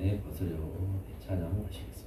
은혜 벗으려 찬양하시겠습니다.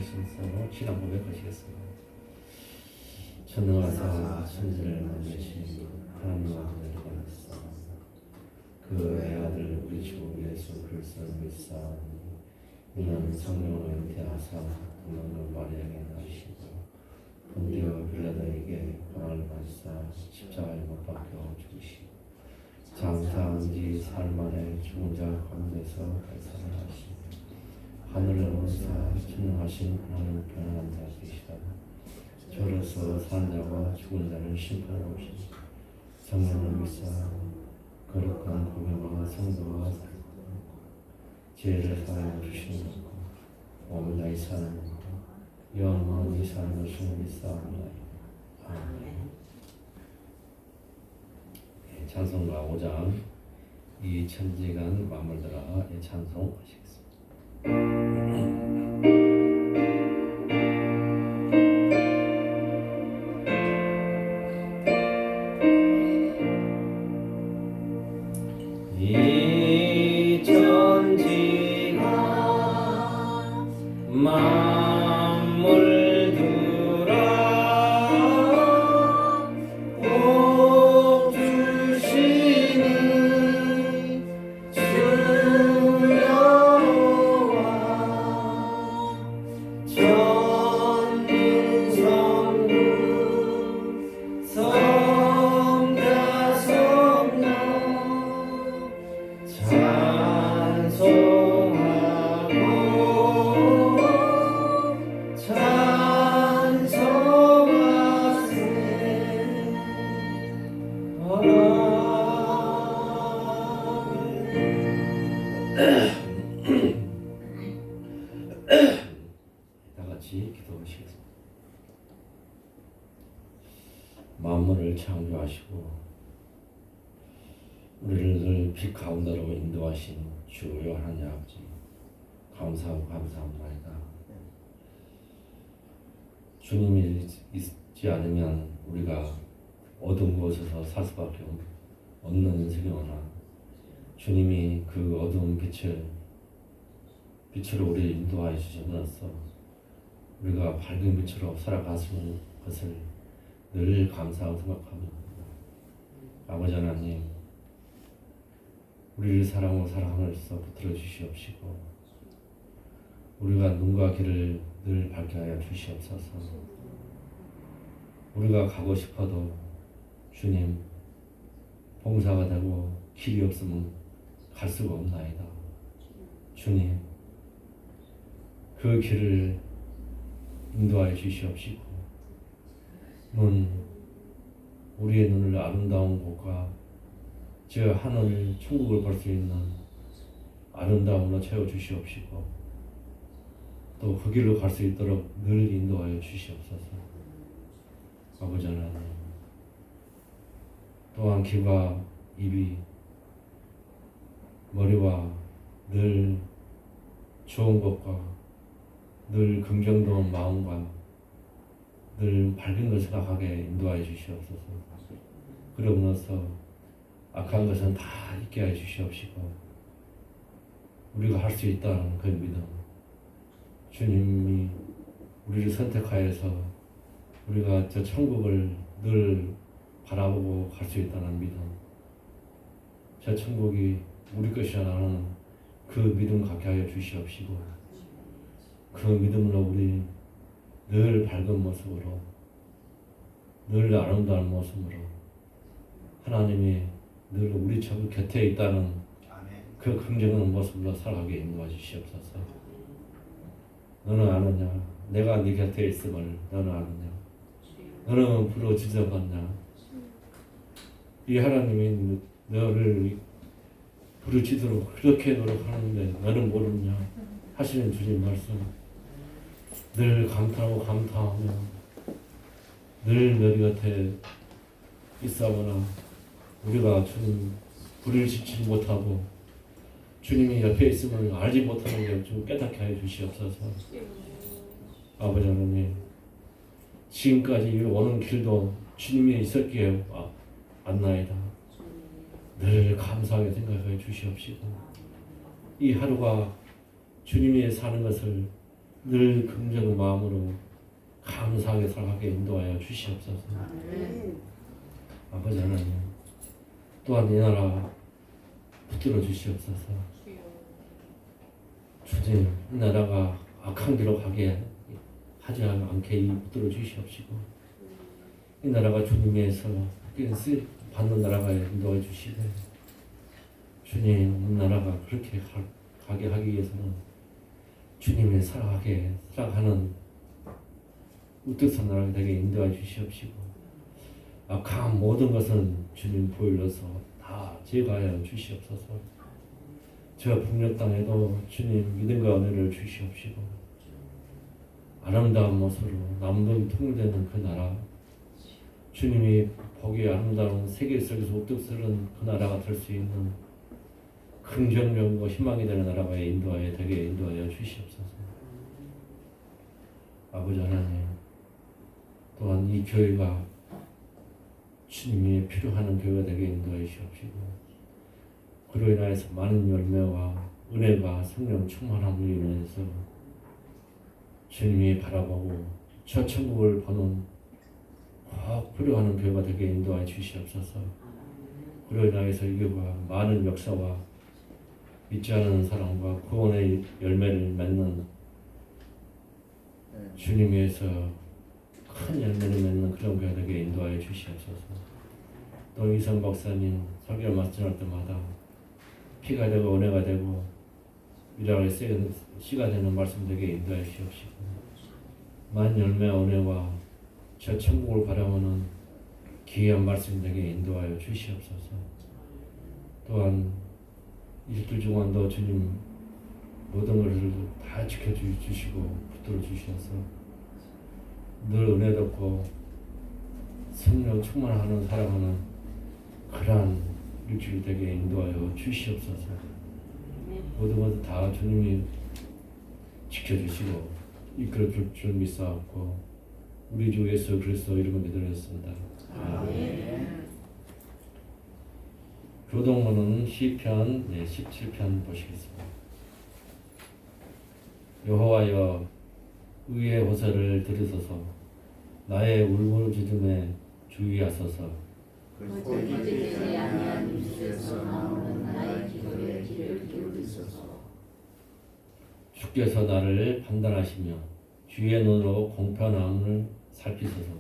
신성으로 신앙 고백하시겠습니다. 천능하사 천지를 만드신 하나님 아버지를 받았사 그 외아들 예수 그리스도를 믿사오니 이는 성령을 잉태하사 동정녀 마리아에게 나시고 본디오 빌라도에게 고난을 받으사 십자가에 못 박혀 죽으시고 장사한 지 사흘 만에 죽은 자 가운데서 발산하시고 하늘에 오르사 천명하신 하나님 편안한 자 계시다. 저로서 사는 자와 죽은 자를 심판하러 오시니 성령을 믿사 거룩한 공회와 성도와 죄를 사하여 주시는 것과 오늘 나의 사는 것과 영원히 사는 것을 믿사옵나이다. 아멘. 찬송가 5장 이 천지간 만물들아 찬송하시겠습니다. 이 천지가 만물들아 복 주시는 주여와 전능성부 성자 성령 찬송하고 찬송하세. 다 같이 기도하시겠습니다. 만물을 창조하시고 우리를 빛 가운데로 인도하신 주여 하나님 아버지 감사하고 감사합니다. 주님이 있지 않으면 우리가 어두운 곳에서 살 수밖에 없는 인생이오나 주님이 그 어두운 빛으로 우리를 인도하여 주심으로써 우리가 밝은 빛으로 살아가시는 것을 늘 감사하고 생각합니다. 아버지 하나님, 우리를 사랑하고 사랑함으로써 붙들어 주시옵시고 우리가 눈과 귀를 늘 밝게 하여 주시옵소서. 우리가 가고 싶어도 주님 봉사가 되고 길이 없으면 갈 수가 없나이다. 주님 그 길을 인도하여 주시옵시고 우리의 눈을 아름다운 곳과 저 하늘 천국을 볼 수 있는 아름다움으로 채워주시옵시고 또 그 길로 갈 수 있도록 늘 인도하여 주시옵소서. 아버지 하나님, 또한 귀와 입이 머리와 늘 좋은 것과 늘 긍정적인 마음과 늘 밝은 것을 생각하게 인도하여 주시옵소서. 그러므로써 악한 것은 다 잊게 해 주시옵시고 우리가 할 수 있다는 그 믿음, 주님이 우리를 선택하여서 우리가 저 천국을 늘 바라보고 갈 수 있다는 믿음, 저 천국이 우리 것이라는 그 믿음 갖게 하여 주시옵시고 그 믿음으로 우리 늘 밝은 모습으로 늘 아름다운 모습으로 하나님이 늘 우리 곁에 있다는 그 긍정하는 모습으로 살아가게 인도해 주시옵소서. 너는 아느냐? 내가 네 곁에 있음을 너는 아느냐? 너는 부르짖어봤냐? 이 하나님이 너를 부르짖도록 그렇게 노력하는데 너는 모르냐? 하시는 주님 말씀 늘 감탄하고 감탄하며 늘 너희 곁에 있사오나 우리가 주님 부르짖지 못하고 주님이 옆에 있음을 알지 못하는 게 좀 깨닫게 하여 주시옵소서. 아버지 하나님, 지금까지 오는 길도 주님이 있었기에 안나이다. 늘 감사하게 생각해 주시옵시고 이 하루가 주님이 사는 것을 늘 긍정의 마음으로 감사하게 살아가게 인도하여 주시옵소서. 아버지 하나님, 또한 이 나라 붙들어 주시옵소서. 주님, 이 나라가 악한 길로 가게 하지 않게 이 붙들어 주시옵시고, 이 나라가 주님에서 받는 나라가 인도해 주시고, 주님, 이 나라가 그렇게 가게 하기 위해서는 주님이 살아가는 우뚝선 나라가 되게 인도해 주시옵시고, 악한 모든 것은 주님 보일러서 다 제거하여 주시옵소서. 저 북녘 땅에도 주님 믿음과 은혜를 주시옵시고, 아름다운 모습으로 남북이 통일되는 그 나라, 주님이 보기 아름다운 세계 속에서 우뚝서는 그 나라가 될 수 있는 긍정적이고 희망이 되는 나라가 되게 인도하여 주시옵소서. 아버지 하나님, 또한 이 교회가 주님이 필요하는 교회가 되게 인도하여 주시옵시고, 그로 인하여서 많은 열매와 은혜가 성령 충만함으로 인해서 주님이 바라보고 저 천국을 보는 꼭 필요하는 교회가 되게 인도하여 주시옵소서. 그로 인하여서 이 교회가 많은 역사와 믿지 않은 사람과 구원의 열매를 맺는 주님 위해서 큰 열매를 맺는 그런 교회 되게 인도하여 주시옵소서. 또 이성 박사님 설교를 말씀할 때마다 피가 되고 은혜가 되고 미라를 쓰는 시가 되는 말씀 되게 인도하여 주시옵시고, 만 열매와 은혜와 저 천국을 바라보는 귀한 말씀 되게 인도하여 주시옵소서. 또한 일주일 동안도 주님 모든 것을 다 지켜주시고 붙들어 주셔서 늘 은혜롭고 성령 충만하는 사랑하는 그러한 일주일 되게 인도하여 주시옵소서. 모든 것을 다 주님이 지켜주시고 이끌어 줄 믿사옵고 우리 주 예수 그리스도 이름으로 기도했습니다. 아멘. 교동문은 시편 17편 보시겠습니다. 여호와여, 의의 호소를 들으소서. 나의 울부짖음에 주의하소서. 거짓되지 아니한 입술에서 나오는 나의 기도에 귀를 기울이소서. 주께서 나를 판단하시며 주의 눈으로 공평함을 살피소서.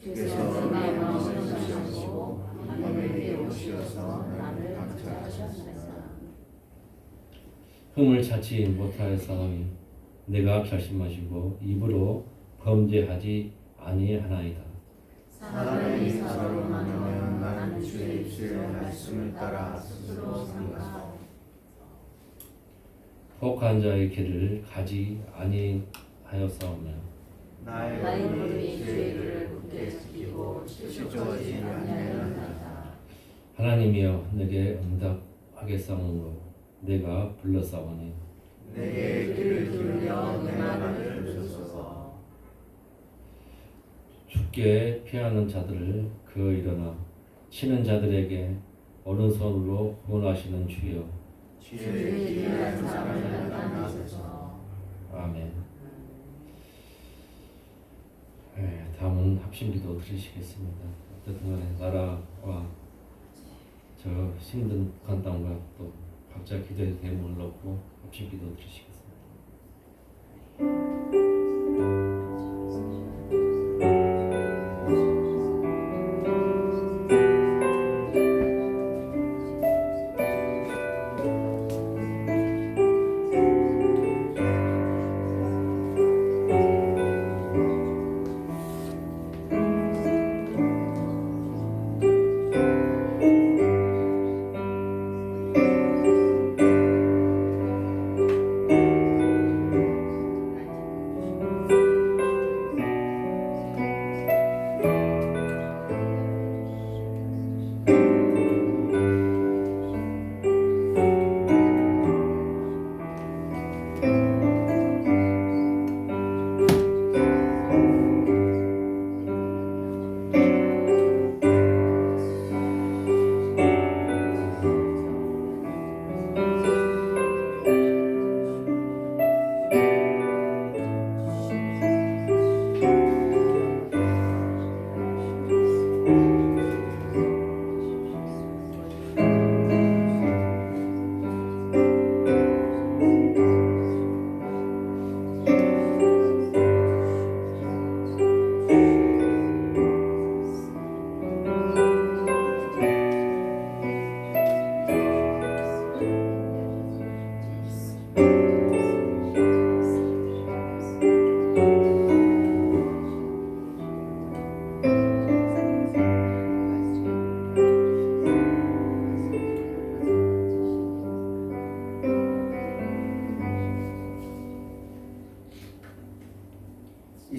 주께서 내 마음을 시험하시고 하늘에게 오시어서 나를 감찰하셨소서. 흠을 찾지 못하였사오니 내가 결심하시고 입으로 범죄하지 아니하나이다. 사람이 사로 많으면 나는 주의 입술의 말씀을 따라 스스로 삼가서 혹한 자의 길을 가지 아니하였사오며 나의 무릎이 주의 길을 굳게 지키고 실족하지 아니하였나이다. 하나님이여 내게 응답하겠사오므로 내가 불렀사오니 내게 귀를 기울여 내 말을 들으소서. 죽게 피하는 자들을 그 일어나 치는 자들에게 오른손으로 구원하시는 주여. 주의 기이한 사랑을 나타내소서. 아멘. 다음은 합심기도 드리시겠습니다. 어쨌든 간에 나라와 저 힘든 북한 땅과 또 각자 기도의 대목을 넣고 합심기도 드리시겠습니다.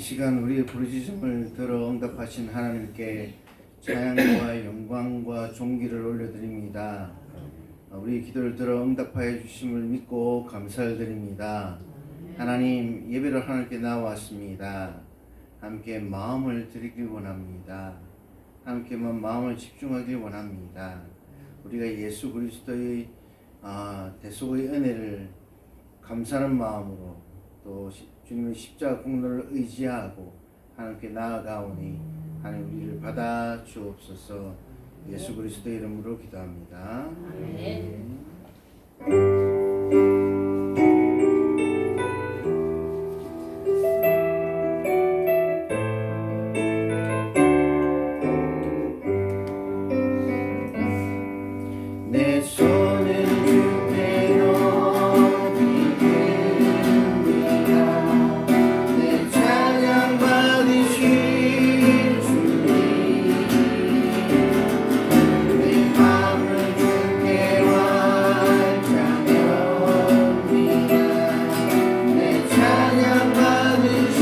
시간 우리의 부르짖음을 들어 응답하신 하나님께 찬양과 영광과 존귀를 올려드립니다. 우리 기도를 들어 응답하여 주심을 믿고 감사를 드립니다. 하나님, 예배를 하나님께 나왔습니다. 함께 마음을 드리길 원합니다. 함께만 마음을 집중하길 원합니다. 우리가 예수 그리스도의 대속의 은혜를 감사하는 마음으로 또 주님의 십자가 공로를 의지하고 하나님께 나아가오니 하나님 우리를 받아 주옵소서. 예수 그리스도의 이름으로 기도합니다. 아멘. 내 손을 주께 높이겠습니다. 내 찬양 받으실 주님, 내 마음을 주께 완전합니다. 내 찬양 받으실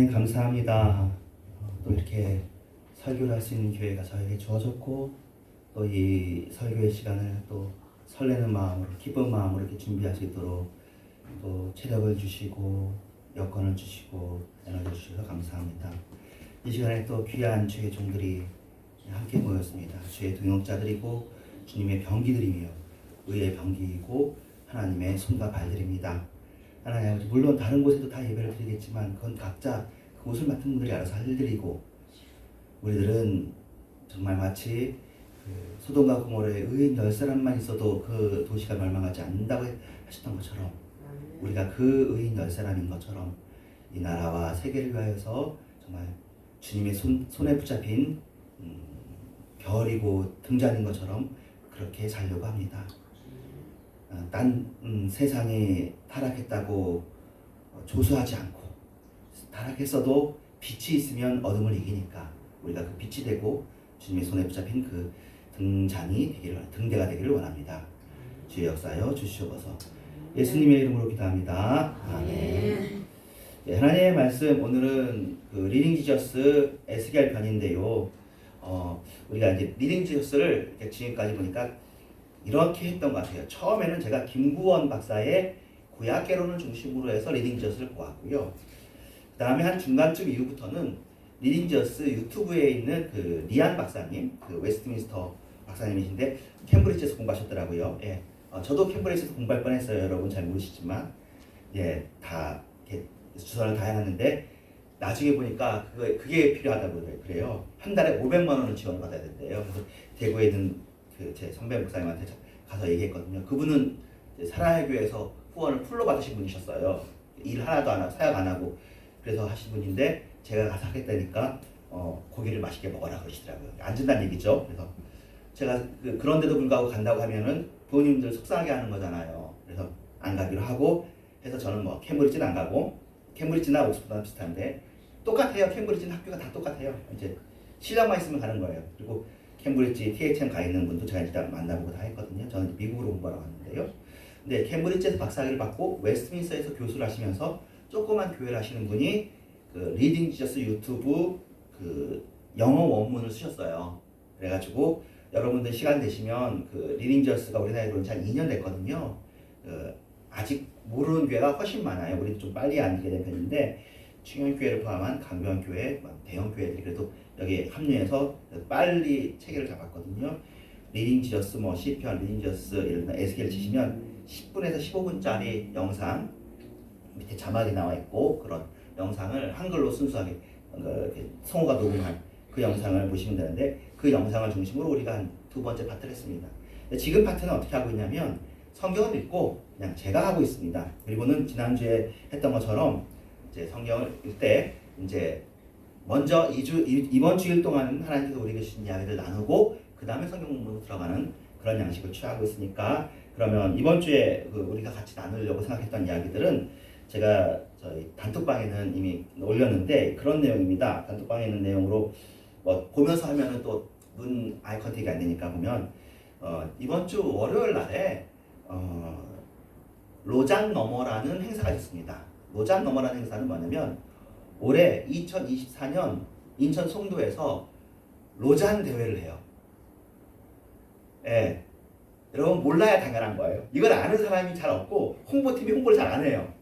하나님 감사합니다. 또 이렇게 설교를 할 수 있는 기회가 저에게 주어졌고 또 이 설교의 시간을 또 설레는 마음으로 기쁜 마음으로 이렇게 준비할 수 있도록 또 체력을 주시고 여건을 주시고 에너지 주셔서 감사합니다. 이 시간에 또 귀한 주의 종들이 함께 모였습니다. 주의 동역자들이고 주님의 병기들이며 의의 병기이고 하나님의 손과 발들입니다. 하나님 아버지, 물론 다른 곳에도 다 예배를 드리겠지만 그건 각자 그곳을 맡은 분들이 알아서 할 일들이고 우리들은 정말 마치 그 소돔과 고모라의 의인 10사람만 있어도 그 도시가 멸망하지 않는다고 하셨던 것처럼 우리가 그 의인 10사람인 것처럼 이 나라와 세계를 위하여서 정말 주님의 손에 붙잡힌 별이고 등잔인 것처럼 그렇게 살려고 합니다. 세상이 타락했다고 조소하지 않고 타락했어도 빛이 있으면 어둠을 이기니까 우리가 그 빛이 되고 주님의 손에 붙잡힌 그 등대가 되기를 원합니다. 주의 역사여 주시옵소서. 예수님의 이름으로 기도합니다. 아멘. 네, 하나님의 말씀 오늘은 그 리딩 지저스 에스겔 편인데요. 우리가 이제 리딩 지저스를 지금까지 보니까 이렇게 했던 것 같아요. 처음에는 제가 김구원 박사의 구약개론을 중심으로 해서 리딩 지저스를 보았고요. 그 다음에 한 중간쯤 이후부터는 리딩 지저스 유튜브에 있는 그 리안 박사님, 그 웨스트민스터 박사님이신데 캠브리지에서 공부하셨더라고요. 예, 저도 캠브리지에서 공부할 뻔했어요. 여러분 잘 모르시지만, 예, 다 이렇게 주선을 다 해놨는데 나중에 보니까 그게 필요하다고 그래요. 한 달에 500만 원을 지원을 받아야 된대요. 그래서 대구에 있는 그 제 선배 목사님한테 가서 얘기했거든요. 그분은 사랑의 교회에서 후원을 풀로 받으신 분이셨어요. 일 하나도 안 하고 사역 안 하고 그래서 하신 분인데 제가 가서 하겠다니까 고기를 맛있게 먹어라 그러시더라고요. 안 준다는 얘기죠. 그래서 제가 그런데도 불구하고 간다고 하면은 부모님들 속상하게 하는 거잖아요. 그래서 안 가기로 하고 해서 저는 뭐 캠브리지는 안 가고 캠브리지나 옥스퍼드나 비슷한데 똑같아요. 캠브리지는 학교가 다 똑같아요. 이제 실력만 있으면 가는 거예요. 그리고 캠브리지 THM 가 있는 분도 제가 일단 만나보고 다 했거든요. 저는 미국으로 공부하러 갔는데요. 근데 캠브리지에서 박사학위를 받고 웨스트민스터에서 교수를 하시면서 조그만 교회를 하시는 분이 그 리딩 지저스 유튜브 그 영어 원문을 쓰셨어요. 그래가지고 여러분들 시간 되시면 그 리딩 지저스가 우리나라에 들어온 지 한 2년 됐거든요. 아직 모르는 교회가 훨씬 많아요. 우리는 좀 빨리 알게 된 편인데 충현교회를 포함한 강변교회, 대형 교회들이 그래도 여기에 합류해서 빨리 체계를 잡았거든요. 리딩 지저스 시편, 리딩 지저스 예를 들어 에스겔 치시면 10분에서 15분짜리 영상 밑에 자막이 나와 있고 그런 영상을 한글로 순수하게 성우가 녹음한 그 영상을 보시면 되는데 그 영상을 중심으로 우리가 한 두 번째 파트를 했습니다. 지금 파트는 어떻게 하고 있냐면 성경을 읽고 그냥 제가 하고 있습니다. 그리고는 지난주에 했던 것처럼 이제 성경을 읽을 때 이제 먼저 이번 주일 동안 하나님께서 우리에게 주신 이야기를 나누고 그 다음에 성경 공부로 들어가는 그런 양식을 취하고 있으니까 그러면 이번 주에 우리가 같이 나누려고 생각했던 이야기들은 제가 저희 단톡방에는 이미 올렸는데 그런 내용입니다. 단톡방에 있는 내용으로 보면서 하면은 또 눈 아이 컨택이 안 되니까 보면 이번 주 월요일 날에 로잔 너머라는 행사가 있습니다. 로잔 너머라는 행사는 뭐냐면 올해 2024년 인천 송도에서 로잔 대회를 해요. 예, 여러분 몰라야 당연한 거예요. 이걸 아는 사람이 잘 없고 홍보팀이 홍보를 잘 안 해요.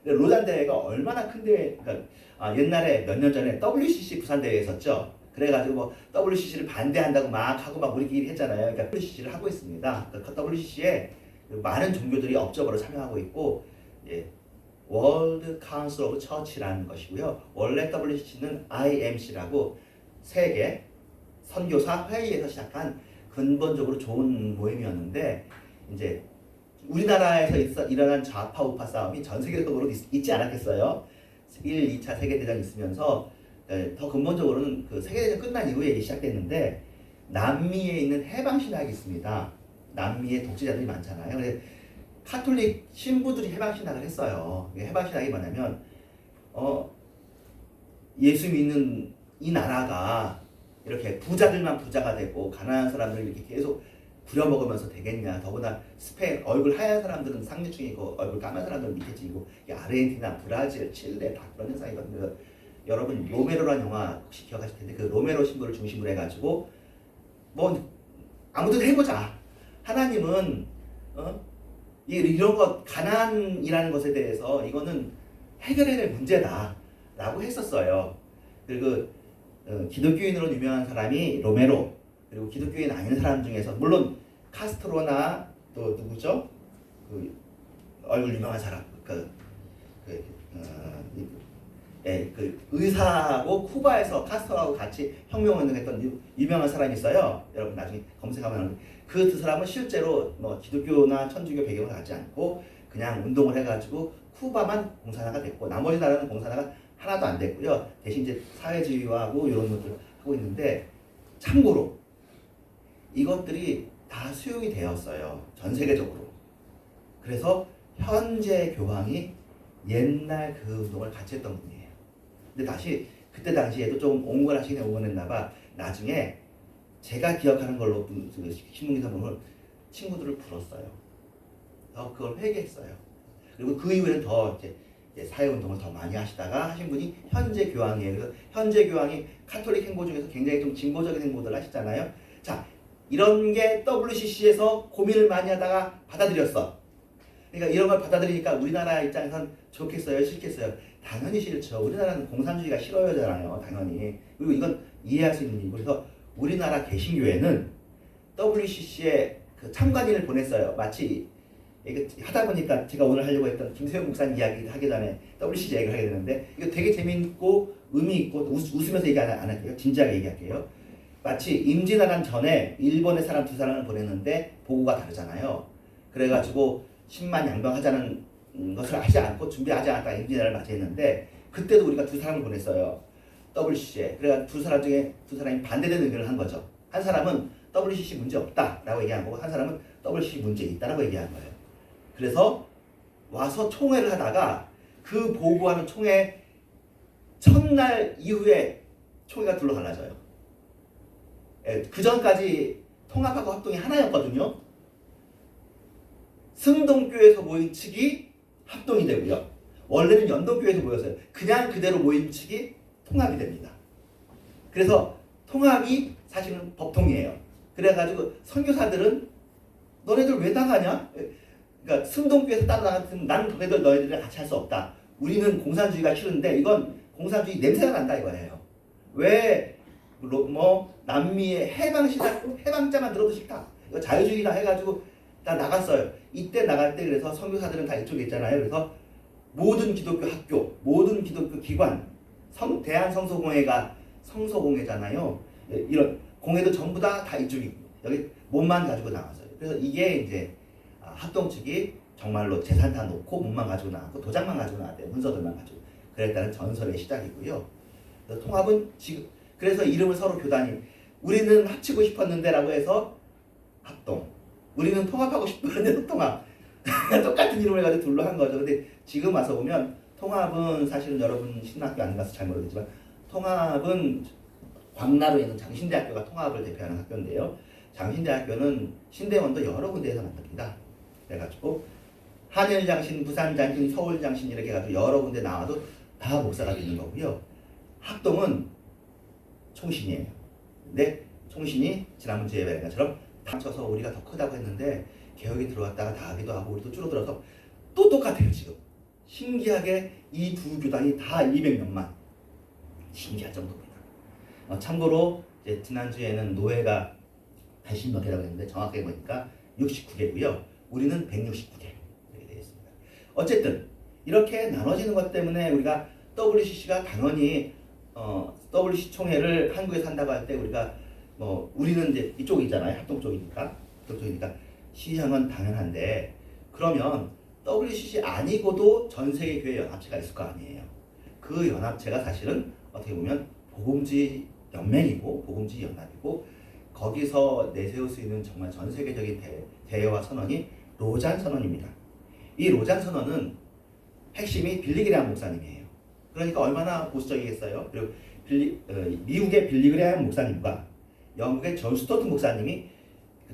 로잔 대회가 얼마나 큰 대회, 그러니까 옛날에 몇 년 전에 WCC 부산 대회 있었죠. 그래가지고 WCC를 반대한다고 막 하고 막 우리끼리 했잖아요. 그러니까 WCC를 하고 있습니다. 그 WCC에 많은 종교들이 업적으로 참여하고 있고, 예, 월드 카운슬 오브 처치라는 것이고요. 원래 WCC는 IMC라고 세계 선교사 회의에서 시작한 근본적으로 좋은 모임이었는데 이제 우리나라에서 일어난 좌파 우파 싸움이 전 세계적으로 있지 않았겠어요. 1, 2차 세계대전이 있으면서 더 근본적으로는 그 세계대전 끝난 이후에 이게 시작됐는데 남미에 있는 해방신학이 있습니다. 남미에 독재자들이 많잖아요. 그래서 카톨릭 신부들이 해방신학을 했어요. 해방신학이 뭐냐면 예수 믿는 이 나라가 이렇게 부자들만 부자가 되고 가난한 사람들 이렇게 계속 부려먹으면서 되겠냐. 더구나 스페인 얼굴 하얀 사람들은 상류층이고 얼굴 까만 사람들은 밑에 찌고 아르헨티나, 브라질, 칠레 다 그런 현상이거든요. 여러분 로메로라는 영화 혹시 기억하실 텐데 그 로메로 신부를 중심으로 해가지고 뭐 아무튼 해보자. 하나님은 이런 것 가난이라는 것에 대해서 이거는 해결해야 될 문제다라고 했었어요. 그리고 기독교인으로 유명한 사람이 로메로, 그리고 기독교인 아닌 사람 중에서 물론 카스트로나 또 누구죠? 그 얼굴 유명한 사람 그 의사하고 쿠바에서 카스트로하고 같이 혁명운동했던 유명한 사람이 있어요. 여러분 나중에 검색하면 그 두 사람은 실제로 뭐 기독교나 천주교 배경을 갖지 않고 그냥 운동을 해가지고 쿠바만 공산화가 됐고 나머지 나라는 공산화가 하나도 안 됐고요. 대신 이제 사회주의화하고 이런 것들을 하고 있는데 참고로 이것들이 다 수용이 되었어요. 전 세계적으로. 그래서 현재 교황이 옛날 그 운동을 같이 했던 분이에요. 근데 다시 그때 당시에도 좀 옹골하시네 옹골했나봐. 나중에 제가 기억하는 걸로 신문기사 보면 친구들을 불렀어요. 그걸 회개했어요. 그리고 그 이후에는 더 이제 사회운동을 더 많이 하시다가 하신 분이 현재 교황이에요. 그래서 현재 교황이 카톨릭 행보 중에서 굉장히 좀 진보적인 행보들을 하시잖아요. 자, 이런 게 WCC에서 고민을 많이 하다가 받아들였어. 그러니까 이런 걸 받아들이니까 우리나라 입장에선 좋겠어요? 싫겠어요? 당연히 싫죠. 우리나라는 공산주의가 싫어요잖아요. 당연히. 그리고 이건 이해할 수 있는 일이고. 그래서 우리나라 개신교회는 WCC에 그 참관인을 보냈어요. 마치 이거 하다 보니까 제가 오늘 하려고 했던 김세용 목사님 이야기 하기 전에 WCC 얘기를 하게 되는데 이거 되게 재밌고 의미 있고 웃으면서 얘기 안 할게요. 진지하게 얘기할게요. 마치 임진왜란 전에 일본의 사람 두 사람을 보냈는데 보고가 다르잖아요. 그래가지고 10만 양병하자는 것을 하지 않고 준비하지 않았다가 임진왜란을 맞이했는데 그때도 우리가 두 사람을 보냈어요. WCC에. 그래가 두 사람 중에 두 사람이 반대되는 의견을 한 거죠. 한 사람은 WCC 문제 없다라고 얘기한 거고 한 사람은 WCC 문제 있다라고 얘기한 거예요. 그래서 와서 총회를 하다가 그 보고하는 총회 첫날 이후에 총회가 둘로 갈라져요. 그 전까지 통합하고 합동이 하나였거든요. 승동교에서 모인 측이 합동이 되고요. 원래는 연동교에서 모였어요. 그냥 그대로 모인 측이 통합이 됩니다. 그래서 통합이 사실은 법통이에요. 그래가지고 선교사들은 너네들 왜 나가냐? 그러니까 승동교에서 따로 나갔으면 나는 너희들이랑 같이 할 수 없다. 우리는 공산주의가 싫은데 이건 공산주의 냄새가 난다 이거예요. 왜 뭐 남미의 해방자만 들어도 싫다. 이거 자유주의라 해가지고 다 나갔어요. 이때 나갈 때 그래서 선교사들은 다 이쪽에 있잖아요. 그래서 모든 기독교 학교, 모든 기독교 기관, 대한성서공회가 성서공회잖아요. 이런 공회도 전부 다 이쪽이고 여기 몸만 가지고 나왔어요. 그래서 이게 이제 합동 측이 정말로 재산 다 놓고 몸만 가지고 나왔고 도장만 가지고 나왔대요. 문서들만 가지고. 그랬다는 전설의 시작이고요. 그래서 통합은 지금 그래서 이름을 서로 교단이 우리는 합치고 싶었는데라고 해서 합동. 우리는 통합하고 싶었는데 통합. 똑같은 이름을 가지고 둘로 한 거죠. 근데 지금 와서 보면 통합은 사실은 여러분 신학교 안 가서 잘 모르겠지만 통합은 광나루에 있는 장신대학교가 통합을 대표하는 학교인데요. 장신대학교는 신대원도 여러 군데에서 만납니다. 그래가지고 한일장신, 부산장신, 서울장신 이렇게 해가지고 여러 군데 나와도 다 목사가 되는 거고요. 합동은 총신이에요. 근데 총신이 지난번 주에 말한 것처럼 합쳐서 우리가 더 크다고 했는데 개혁이 들어왔다가 나가기도 하고 우리도 줄어들어서 또 똑같아요 지금. 신기하게 이 두 교단이 다 200몇만. 신기할 정도입니다. 참고로 이제 지난주에는 노예가 80몇 개라고 했는데 정확하게 보니까 69개고요. 우리는 169개 이렇게 되어 있습니다. 어쨌든 이렇게 나눠지는 것 때문에 우리가 WCC가 당연히 WCC 총회를 한국에서 한다고 할 때 우리가 우리는 이제 이쪽이잖아요. 합동 쪽이니까 시장은 당연한데 그러면 WCC 아니고도 전 세계 교회 연합체가 있을 거 아니에요. 그 연합체가 사실은 어떻게 보면 복음주의 연맹이고 복음주의 연합이고 거기서 내세울 수 있는 정말 전 세계적인 대회와 선언이 로잔 선언입니다. 이 로잔 선언은 핵심이 빌리그레함 목사님이에요. 그러니까 얼마나 보수적이겠어요. 그리고 미국의 빌리그레함 목사님과 영국의 존 스토트 목사님이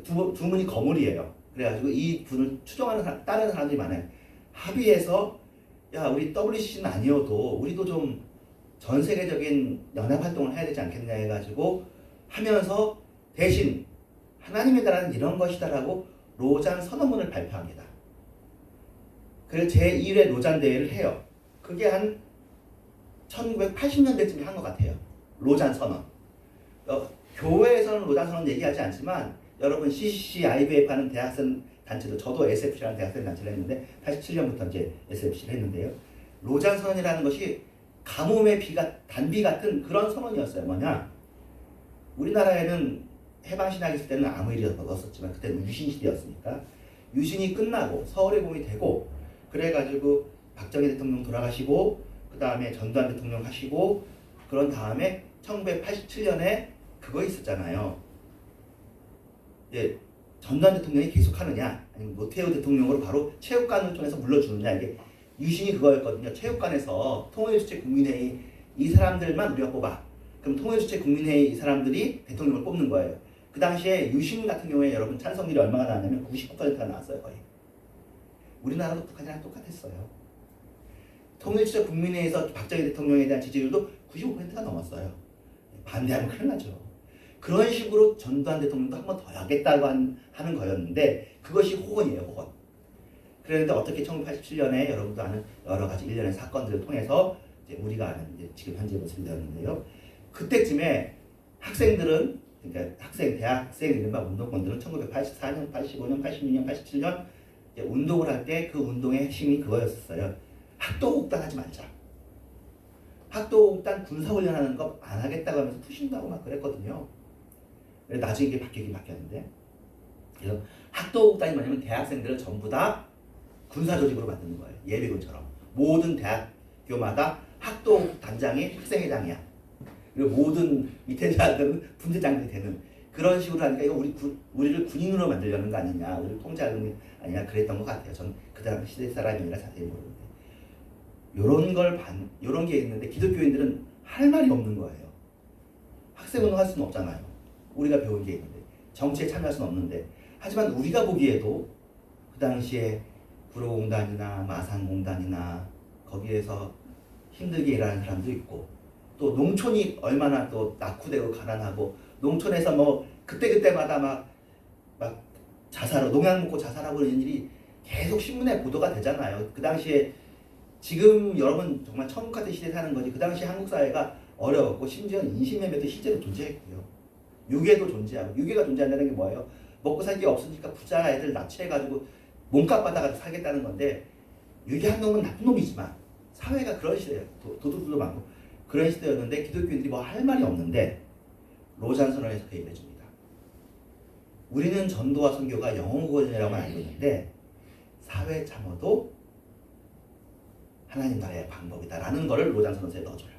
두 분이 거물이에요. 그래가지고 이 분을 추종하는 따르는 사람들이 많아요. 합의해서 야 우리 WCC는 아니어도 우리도 좀 전 세계적인 연합 활동을 해야 되지 않겠냐 해가지고 하면서 대신 하나님의 나라는 이런 것이다라고 로잔 선언문을 발표합니다. 그래서 제1회 로잔 대회를 해요. 그게 한 1980년대쯤에 한 것 같아요. 로잔 선언. 교회에서는 로잔 선언 얘기하지 않지만 여러분 CCC, IBF 하는 대학생 단체도 저도 SFC라는 대학생 단체를 했는데 87년부터 이제 SFC를 했는데요. 로잔 선언이라는 것이 가뭄의 단비 같은 그런 선언이었어요. 뭐냐? 우리나라에는 해방신학 있을 때는 아무 일이 없었지만 그때는 유신 시대였으니까 유신이 끝나고 서울의 봄이 되고 그래가지고 박정희 대통령 돌아가시고 그 다음에 전두환 대통령 하시고 그런 다음에 1987년에 그거 있었잖아요. 예, 전두환 대통령이 계속하느냐 아니면 노태우 대통령으로 바로 체육관을 통해서 물러주느냐 이게 유신이 그거였거든요. 체육관에서 통일주체 국민회의 이 사람들만 우리가 뽑아. 그럼 통일주체 국민회의 이 사람들이 대통령을 뽑는 거예요. 그 당시에 유신 같은 경우에 여러분 찬성률이 얼마나 나왔냐면 99%가 나왔어요. 거의. 우리나라도 그냥 똑같았어요. 통일주체 국민회의에서 박정희 대통령에 대한 지지율도 95%가 넘었어요. 반대하면 큰일 나죠. 그런 식으로 전두환 대통령도 한 번 더 하겠다고 하는 거였는데 그것이 호언이에요. 호언. 그런데 어떻게 1987년에 여러분도 아는 여러 가지 일련의 사건들을 통해서 이제 우리가 아는 이제 지금 현재 모습이 되었는데요. 그때쯤에 학생들은 그러니까 대학생 이른바 운동권들은 1984년, 85년, 86년, 87년 이제 운동을 할 때 그 운동의 핵심이 그거였었어요. 학도곡단 하지 말자. 학도곡단 군사훈련하는 거 안 하겠다고 하면서 푸신다고 막 그랬거든요. 나중에 이게 바뀌었는데 그래서 학도곡단이 뭐냐면 대학생들을 전부 다 군사 조직으로 만드는 거예요. 예비군처럼. 모든 대학교마다 학도 단장이 학생회장이야. 그리고 모든 밑에 대학들은 분대장들이 되는 그런 식으로 하니까 이거 우리를 군인으로 만들려는 거 아니냐, 우리를 통제하는 게 아니냐 그랬던 것 같아요. 전 그 다음 시대 사람이라 자세히 모르는데 요런 게 있는데 기독교인들은 할 말이 없는 거예요. 학생운동 할 수는 없잖아요. 우리가 배운 게 있는데 정치에 참여할 수는 없는데 하지만 우리가 보기에도 그 당시에 구로공단이나 마산공단이나 거기에서 힘들게 일하는 사람도 있고 또 농촌이 얼마나 또 낙후되고 가난하고 농촌에서 뭐 그때마다 막 자살하고 농약 먹고 자살하고 이런 일이 계속 신문에 보도가 되잖아요. 그 당시에 지금 여러분 정말 천국 같은 시대에 사는 거지 그 당시 한국 사회가 어려웠고 심지어 인신매매도 실제로 존재했고요. 유괴도 존재하고 유괴가 존재한다는 게 뭐예요? 먹고 살 게 없으니까 부자 애들 납치해가지고 몸값 받아가지고 살겠다는 건데 유괴한 놈은 나쁜 놈이지만 사회가 그런 시대예요. 도둑들도 많고 그런 시대였는데 기독교인들이 뭐 할 말이 없는데 로잔 선언에서 그 얘기를 해줍니다. 우리는 전도와 선교가 영혼구원이라고 알고 있는데 사회 참여도 하나님 나라의 방법이다라는 것을 로잔 선언서에 넣어줘요.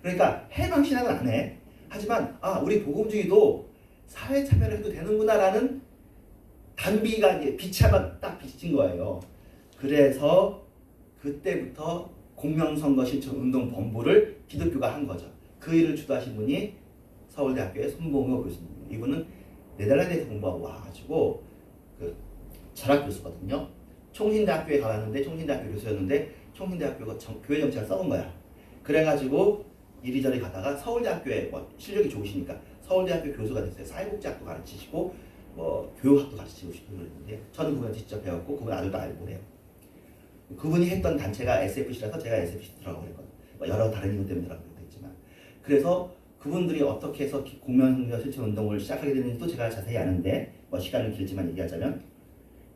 그러니까 해방신학은 안 해. 하지만 우리 복음주의도 사회 참여를 해도 되는구나라는 단비가 이제 빛이 한번 딱 비친 거예요. 그래서 그때부터 공명선거 실천 운동 본부를 기독교가 한 거죠. 그 일을 주도하신 분이 서울대학교의 손봉호 교수님. 이분은 네덜란드에서 공부하고 와가지고 그 철학 교수거든요. 총신대학교에 가봤는데 총신대학교 교수였는데 총신대학교가 교회 정책을 써본 거야. 그래가지고 이리저리 가다가 서울대학교에 실력이 좋으시니까 서울대학교 교수가 됐어요. 사회복지학도 가르치시고 교육학도 가르치고 싶은 그랬는데 저는 그분 직접 배웠고 그분 아들도 알고 그래요. 그분이 했던 단체가 SFC라서 제가 SFC 들어가고 그랬거든요. 여러 다른 이유 때문에 들어가고 했지만 그래서 그분들이 어떻게 해서 공명선거 실천 운동을 시작하게 됐는지도 제가 자세히 아는데 시간은 길지만 얘기하자면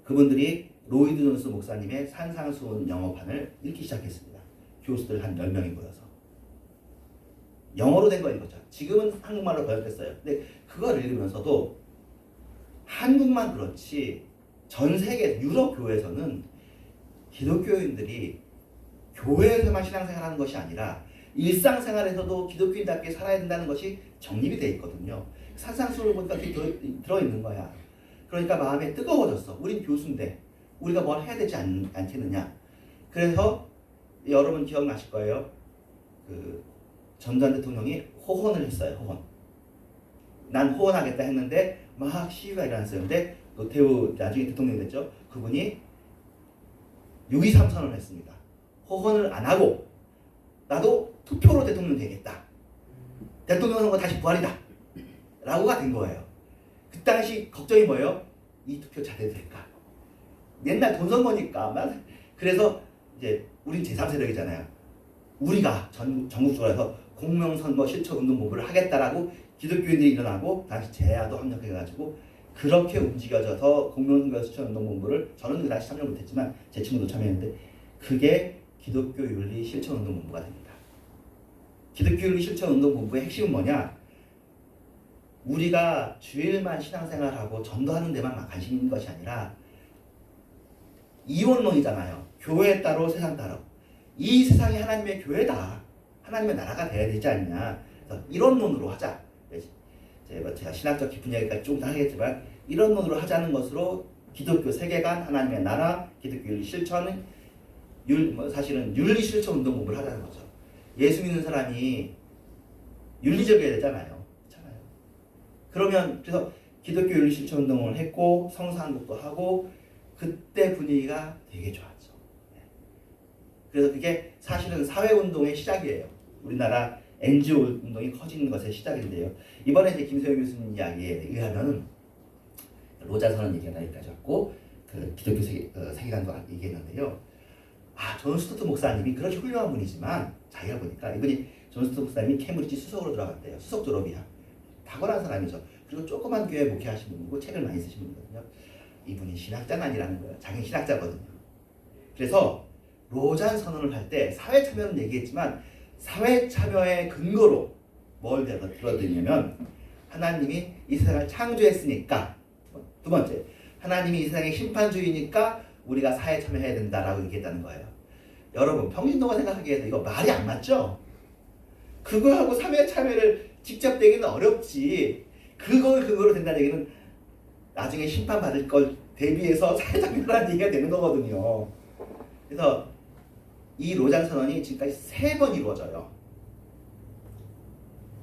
그분들이 로이드 존스 목사님의 산상수훈 영어판을 읽기 시작했습니다. 교수들 한 10명이 모여서 영어로 된 거 읽었죠. 지금은 한국말로 번역됐어요. 근데 그걸 읽으면서도 한국만 그렇지 전 세계 유럽 교회에서는 기독교인들이 교회에서만 신앙생활하는 것이 아니라 일상생활에서도 기독교인답게 살아야 된다는 것이 정립이 돼 있거든요. 산상수훈을 보니까 그게 들어있는 거야. 그러니까 마음에 뜨거워졌어. 우린 교수인데 우리가 뭘 해야 되지 않겠느냐. 그래서 여러분 기억나실 거예요. 그 전두환 대통령이 호언을 했어요. 호언. 난 호언하겠다 했는데 막 시위가 일어났어요. 근데 노태우 나중에 대통령이 됐죠. 그분이 6.23 선언을 했습니다. 호언을 안 하고 나도 투표로 대통령 되겠다. 대통령 선거 다시 부활이다. 라고가 된 거예요. 그 당시 걱정이 뭐예요? 이 투표 잘해도 될까? 옛날 돈 선거니까. 그래서 이제 우린 제3세력이잖아요. 우리가 전국적으로 해서 공명선거 실천운동본부를 하겠다라고 기독교인들이 일어나고 당시 제야도 합력해가지고 그렇게 움직여져서 공명선거 실천운동본부를 저는 그 당시 참여 못했지만 제 친구도 참여했는데 그게 기독교윤리 실천운동본부가 됩니다. 기독교윤리 실천운동본부의 핵심은 뭐냐? 우리가 주일만 신앙생활하고 전도하는 데만 관심 있는 것이 아니라 이원론이잖아요. 교회 따로 세상 따로. 이 세상이 하나님의 교회다. 하나님의 나라가 돼야 되지 않냐. 그래서 이론론으로 하자. 제가 신학적 깊은 얘기까지 조금 더 하겠지만 이론론으로 하자는 것으로 기독교 세계관, 하나님의 나라, 기독교 윤리 실천은 사실은 윤리 실천 운동본부를 하자는 거죠. 예수 믿는 사람이 윤리적이어야 되잖아요. 그렇잖아요. 그러면 그래서 기독교 윤리 실천 운동을 했고 성사한국도 하고 그때 분위기가 되게 좋았죠. 그래서 그게 사실은 사회운동의 시작이에요. 우리나라 NGO 운동이 커지는 것의 시작인데요. 이번에 이제 김세용 교수님 이야기에 의하면은 로자선언 얘기가 여기까지 왔고 그 기독교 세계관도 얘기했는데요. 존 스토트 목사님이 그렇게 훌륭한 분이지만 자기가 보니까 이분이 존 스토트 목사님이 케임브리지 수석으로 들어갔대요. 수석 졸업이야. 탁월한 사람이죠. 그리고 조그만 교회 목회하시는 분이고 책을 많이 쓰신 분이거든요. 이분이 신학자는 아니라는 거예요. 자기는 신학자거든요. 그래서 로잔 선언을 할 때 사회 참여는 얘기했지만 사회 참여의 근거로 뭘 들어드리냐면 하나님이 이 세상을 창조했으니까 두 번째 하나님이 이 세상의 심판주의니까 우리가 사회 참여해야 된다라고 얘기했다는 거예요. 여러분 평신도가 생각하기에도 이거 말이 안 맞죠? 그거하고 사회 참여를 직접 되기는 어렵지. 그걸 근거로 된다는 얘기는 나중에 심판받을 걸 대비해서 사회 참여라는 얘기가 되는 거거든요. 그래서 이 로잔 선언이 지금까지 3번 이루어져요.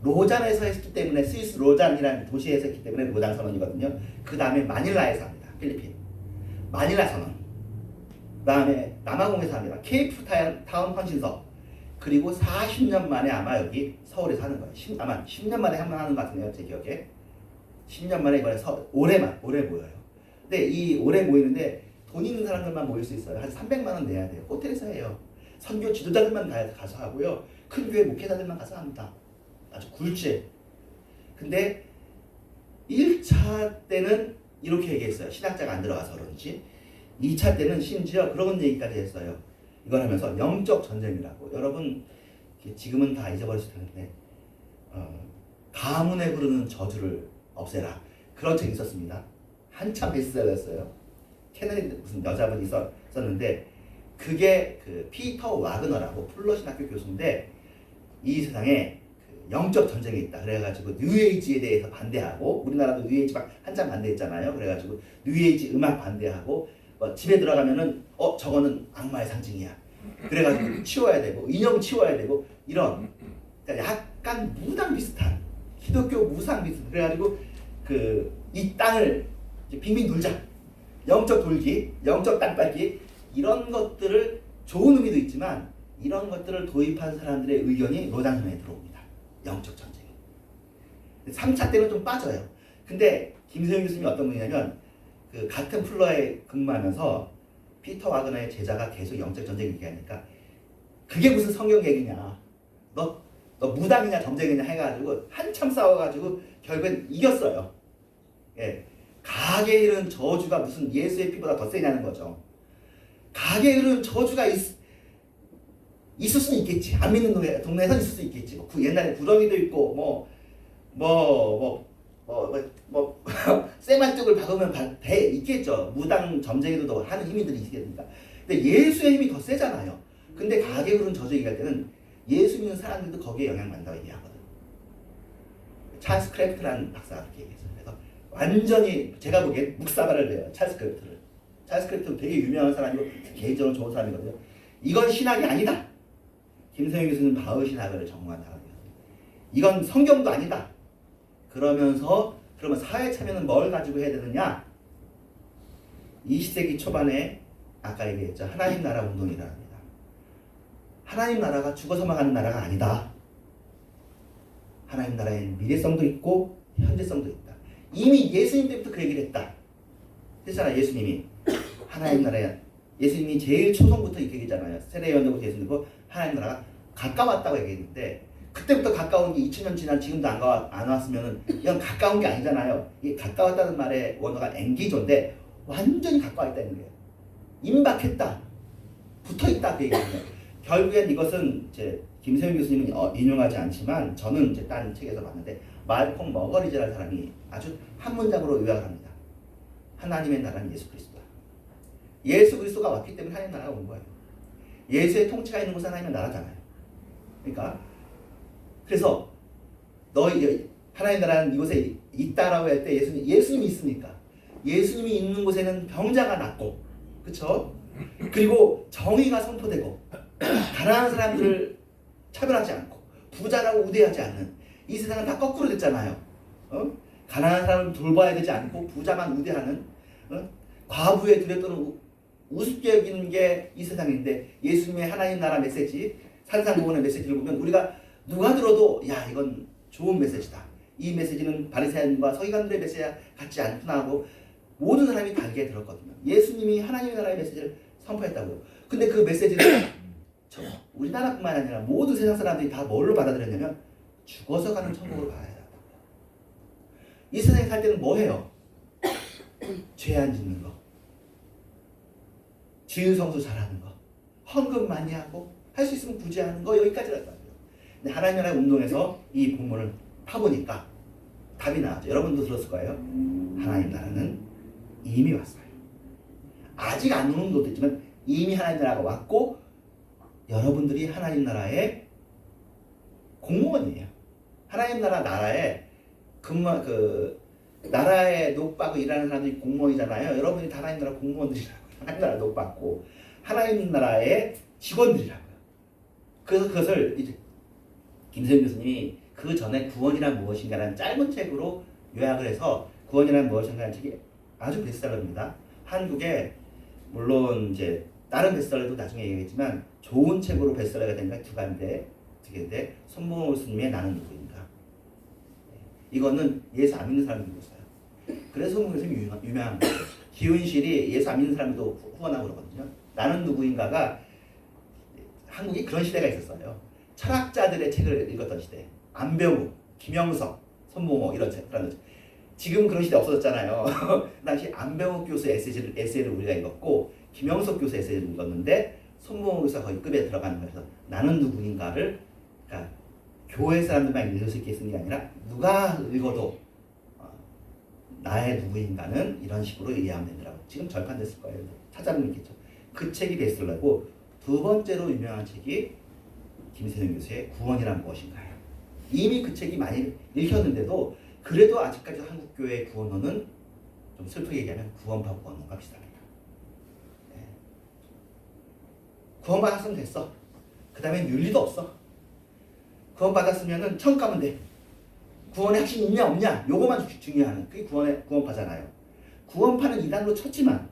로잔에서 했기 때문에 스위스 로잔이라는 도시에서 했기 때문에 로잔 선언이거든요. 그 다음에 마닐라에서 합니다. 필리핀. 마닐라 선언. 그 다음에 남아공에서 합니다. 케이프타운 헌신서. 그리고 40년 만에 아마 여기 서울에서 하는 거예요. 아마 10년 만에 한 번 하는 것 같은데요. 제 기억에. 10년 만에 이번에 올해 모여요. 근데 이 올해 모이는데 돈 있는 사람들만 모일 수 있어요. 한 300만 원 내야 돼요. 호텔에서 해요. 선교 지도자들만 가서 하고요. 큰 교회 목회자들만 가서 합니다. 아주 굴지에. 근데 1차 때는 이렇게 얘기했어요. 신학자가 안 들어가서 그런지. 2차 때는 심지어 그런 얘기까지 했어요. 이걸 하면서 영적 전쟁이라고. 여러분 지금은 다 잊어버렸을 텐데 가문에 부르는 저주를 없애라. 그런 책이 있었습니다. 한참 베스트셀러였어요. 캐나디 무슨 여자분이 있었는데 그게 그 피터 와그너라고 플러신학교 교수인데 이 세상에 그 영적 전쟁이 있다. 그래가지고 뉴에이지에 대해서 반대하고 우리나라도 뉴에이지 막 한참 반대했잖아요. 그래가지고 뉴에이지 음악 반대하고 집에 들어가면은 저거는 악마의 상징이야. 그래가지고 치워야 되고 인형 치워야 되고 이런 그러니까 약간 무당 비슷한 기독교 무상 비슷한 그래가지고 그 이 땅을 빙빙 돌자. 영적 돌기, 영적 땅 밟기 이런 것들을 좋은 의미도 있지만 이런 것들을 도입한 사람들의 의견이 로잔선언에 들어옵니다. 영적 전쟁이. 3차 때는 좀 빠져요. 근데 김세용 교수님이 어떤 분이냐면 그 같은 플러에 근무하면서 피터 와그너의 제자가 계속 영적 전쟁 얘기하니까 그게 무슨 성경 얘기냐. 너 무당이냐 점쟁이냐 해가지고 한참 싸워가지고 결국엔 이겼어요. 예. 가게 이른 저주가 무슨 예수의 피보다 더 세냐는 거죠. 가게 이른 저주가 있을 수는 있겠지. 안 믿는 동네에선 있을 수 있겠지. 그 옛날에 구덩이도 있고 쇠말뚝을 박으면 있겠죠. 무당 점쟁이도 하는 힘이들이 있겠습니까? 근데 예수의 힘이 더 세잖아요. 근데 가게 이른 저주 얘기할 때는 예수 믿는 사람들도 거기에 영향받는다고 얘기하거든. 찰스 크래프트라는 박사가 그렇게 얘기했어요. 그래서 완전히 제가 보기엔 묵사발을 내요. 찰스 크래프트를. 찰스 크래프트는 되게 유명한 사람이고 개인적으로 좋은 사람이거든요. 이건 신학이 아니다. 김세용 교수는 바울 신학을 전공한 사람이거든요. 이건 성경도 아니다. 그러면 사회 참여는 뭘 가지고 해야 되느냐? 20세기 초반에 아까 얘기했죠. 하나님 나라 운동이라 합니다. 하나님 나라가 죽어서만 가는 나라가 아니다. 하나님 나라에는 미래성도 있고 현재성도 있다. 이미 예수님 때부터 그 얘기를 했잖아요. 예수님이 하나님 나라에 예수님이 제일 초성부터 이렇게 얘기잖아요. 세례 요한부터 예수님도 하나님 나라가 가까웠다고 얘기했는데 그때부터 가까운 게 2000년 지난 지금도 안 왔으면은 이건 가까운 게 아니잖아요. 이게 가까웠다는 말의 원어가 엔기조인데 완전히 가까워 있다는 거예요. 임박했다, 붙어있다 그 얘기예요. 결국엔 이것은 이제 김세윤 교수님은 인용하지 않지만 저는 이제 다른 책에서 봤는데 말콤 머거리즈라는 사람이 아주 한 문장으로 요약을 합니다. 하나님의 나라는 예수 그리스도다. 예수 그리스도가 왔기 때문에 하나님 나라가 온 거예요. 예수의 통치가 있는 곳은 하나님의 나라잖아요. 그러니까 그래서 너희 하나님 나라는 이곳에 있다라고 할 때 예수님이 있으니까 예수님이 있는 곳에는 병자가 낫고 그렇죠? 그리고 정의가 선포되고 가난한 사람들을 차별하지 않고 부자라고 우대하지 않는 이 세상은 다 거꾸로 됐잖아요. 가난한 사람을 돌봐야 되지 않고 부자만 우대하는 과부의 두렵던 우습게 여기는 게 이 세상인데 예수님의 하나님 나라 메시지 산상공원의 메시지를 보면 우리가 누가 들어도 야 이건 좋은 메시지다. 이 메시지는 바리새인과 서기관들의 메시지와 같지 않구나 하고 모든 사람이 달게 들었거든요. 예수님이 하나님의 나라의 메시지를 선포했다고요. 근데 그 메시지를 우리나라뿐만 아니라 모든 세상 사람들이 다 뭘로 받아들였냐면 죽어서 가는 천국으로 가야 된다. 이 세상에 살 때는 뭐 해요? 죄 안 짓는 거, 지은성수 잘하는 거, 헌금 많이 하고 할 수 있으면 구제하는 거 여기까지가 있어요. 근데 하나님 나라의 운동에서 이 본문을 파보니까 답이 나왔죠. 여러분도 들었을 거예요. 하나님 나라는 이미 왔어요. 아직 안 오는 것도 있지만 이미 하나님 나라가 왔고 여러분들이 하나님 나라의 공무원이에요. 하나님 나라에 나라에 녹박고 일하는 사람들이 공무원이잖아요. 여러분이 다 하나님 나라 공무원들이라고요. 하나님 나라 녹박고 하나님 나라의 직원들이라고요. 그래서 그것을 이제 김세윤 교수님이 그 전에 구원이란 무엇인가라는 짧은 책으로 요약을 해서 구원이란 무엇인가라는 책이 아주 베스트셀러입니다. 한국에 물론 이제 다른 베스트셀러도 나중에 얘기했지만 좋은 책으로 베스트셀러가 된 게 두 개인데 손봉호 교수님의 나는 누구인가. 이거는 예수 안 믿는 사람들이 읽었어요. 그래서 손봉호 교수님이 유명한 거예요. 기훈실이 예수 안 믿는 사람들도 후원하고 그러거든요. 나는 누구인가가 한국이 그런 시대가 있었어요. 철학자들의 책을 읽었던 시대. 안병우, 김영석, 손봉호 이런 책. 지금 그런 시대 없어졌잖아요. 그 당시 안병우 교수 에세이를 우리가 읽었고 김영석 교수 에세이를 읽었는데 손봉호 교수가 거의 급에 들어가는 거여서 나는 누구인가를 그러니까 교회 사람들만 읽을 수 있게 쓰는 게 아니라 누가 읽어도 나의 누구인가는 이런 식으로 이해하면 되더라고요. 지금 절판됐을 거예요. 찾아보면 있겠죠. 그 책이 베스트셀러고 두 번째로 유명한 책이 김세윤 교수의 구원이란 무엇인가요. 이미 그 책이 많이 읽혔는데도 그래도 아직까지 한국교회의 구원론은 좀 슬프게 얘기하면 구원파 구원론과 비슷합니다. 네. 구원받았으면 됐어. 그 다음에 윤리도 없어. 구원받았으면 천국 가면 돼. 구원의 확신이 있냐 없냐 요거만 중요한 그게 구원파잖아요. 구원파는 이단으로 쳤지만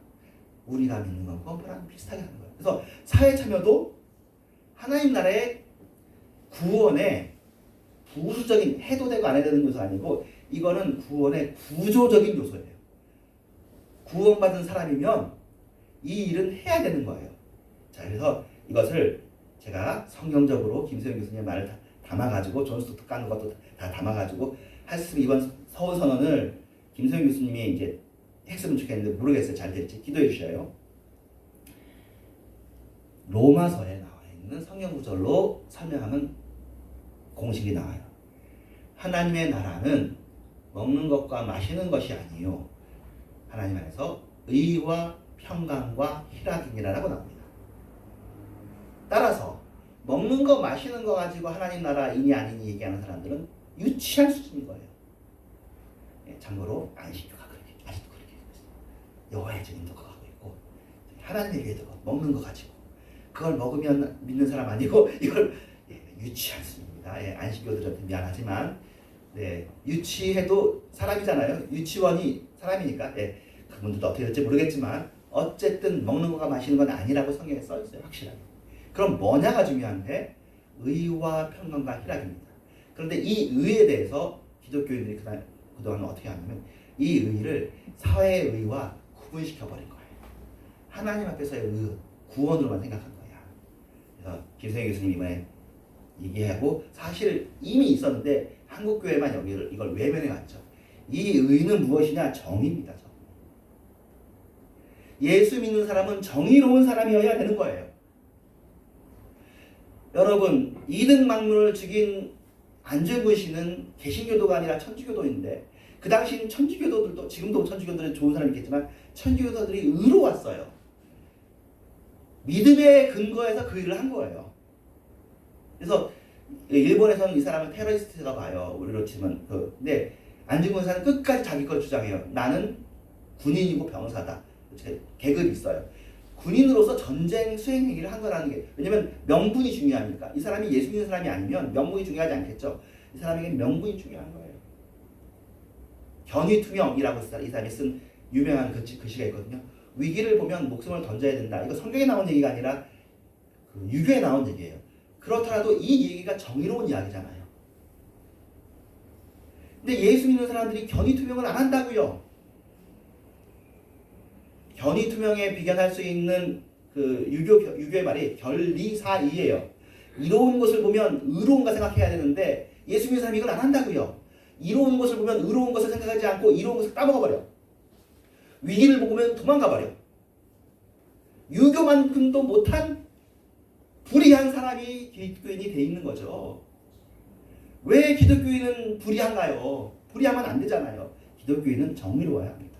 우리가 믿는 건 구원파랑 비슷하게 하는 거예요. 그래서 사회 참여도 하나님 나라의 구원의 부수적인 해도 되고 안 해도 되는 요소가 아니고 이거는 구원의 구조적인 요소예요. 구원받은 사람이면 이 일은 해야 되는 거예요. 자, 그래서 이것을 제가 성경적으로 김세윤 교수님의 말을 담아가지고 존 스토트 까는 것도 다 담아가지고 할 수 있으면 이번 서울 선언을 김세윤 교수님이 이제 했으면 좋겠는데 모르겠어요. 잘 될지 기도해 주셔요. 로마서에 나와 있는 성경 구절로 설명하면 공식이 나와요. 하나님의 나라는 먹는 것과 마시는 것이 아니요 하나님 안에서 의와 평강과 희락이라고 나옵니다. 따라서 먹는 거 마시는 거 가지고 하나님 나라이니 아니니 얘기하는 사람들은 유치한 수준인 거예요. 참고로 안식교가 아직도 그렇게 있어요. 여호와의 증인도 그거 하고 있고 하나님의 교회도 먹는 거 가지고 그걸 먹으면 믿는 사람 아니고 이걸 유치한 수준입니다. 안식교들한테 미안하지만 유치해도 사람이잖아요. 유치원이 사람이니까 그분들도 어떻게 될지 모르겠지만 어쨌든 먹는 거가 마시는 건 아니라고 성경에 써 있어요. 확실하게. 그럼 뭐냐가 중요한데 의와 평강과 희락입니다. 그런데 이 의에 대해서 기독교인들이 그동안 어떻게 하냐면 이 의를 사회의 의와 구분시켜버린 거예요. 하나님 앞에서의 의, 구원으로만 생각한 거야. 그래서 김성희 교수님 이번에 얘기하고 사실 이미 있었는데 한국교회만 이걸 외면해왔죠. 이 의는 무엇이냐? 정의입니다. 정. 예수 믿는 사람은 정의로운 사람이어야 되는 거예요. 여러분 이등만문을 죽인 안중근 씨는 개신교도가 아니라 천주교도인데 그 당시는 천주교도들도 지금도 천주교도들은 좋은 사람이 있겠지만 천주교도들이 의로웠어요. 믿음의 근거에서 그 일을 한 거예요. 그래서 일본에서는 이 사람을 테러리스트가 봐요. 우리로 치면 근데 안중근 의사는 끝까지 자기 걸 주장해요. 나는 군인이고 병사다. 계급이 있어요. 군인으로서 전쟁 수행 행위를 한 거라는 게 왜냐면 명분이 중요하니까. 이 사람이 예수 믿는 사람이 아니면 명분이 중요하지 않겠죠. 이 사람에게는 명분이 중요한 거예요. 견위투명이라고 이 사람이 쓴 유명한 그 시가 있거든요. 위기를 보면 목숨을 던져야 된다. 이거 성경에 나온 얘기가 아니라 그 유교에 나온 얘기예요. 그렇더라도 이 얘기가 정의로운 이야기잖아요. 근데 예수 믿는 사람들이 견위투명을 안 한다고요. 견위투명에 비견할 수 있는 그 유교의 말이 결리사의예요. 이로운 것을 보면 의로운가 생각해야 되는데 예수 믿는 사람이 이걸 안 한다고요. 이로운 것을 보면 의로운 것을 생각하지 않고 이로운 것을 까먹어버려. 위기를 보면 도망가버려. 유교만큼도 못한 불의한 사람이 기독교인이 돼 있는 거죠. 왜 기독교인은 불의한가요? 불의하면 안 되잖아요. 기독교인은 정의로워야 합니다.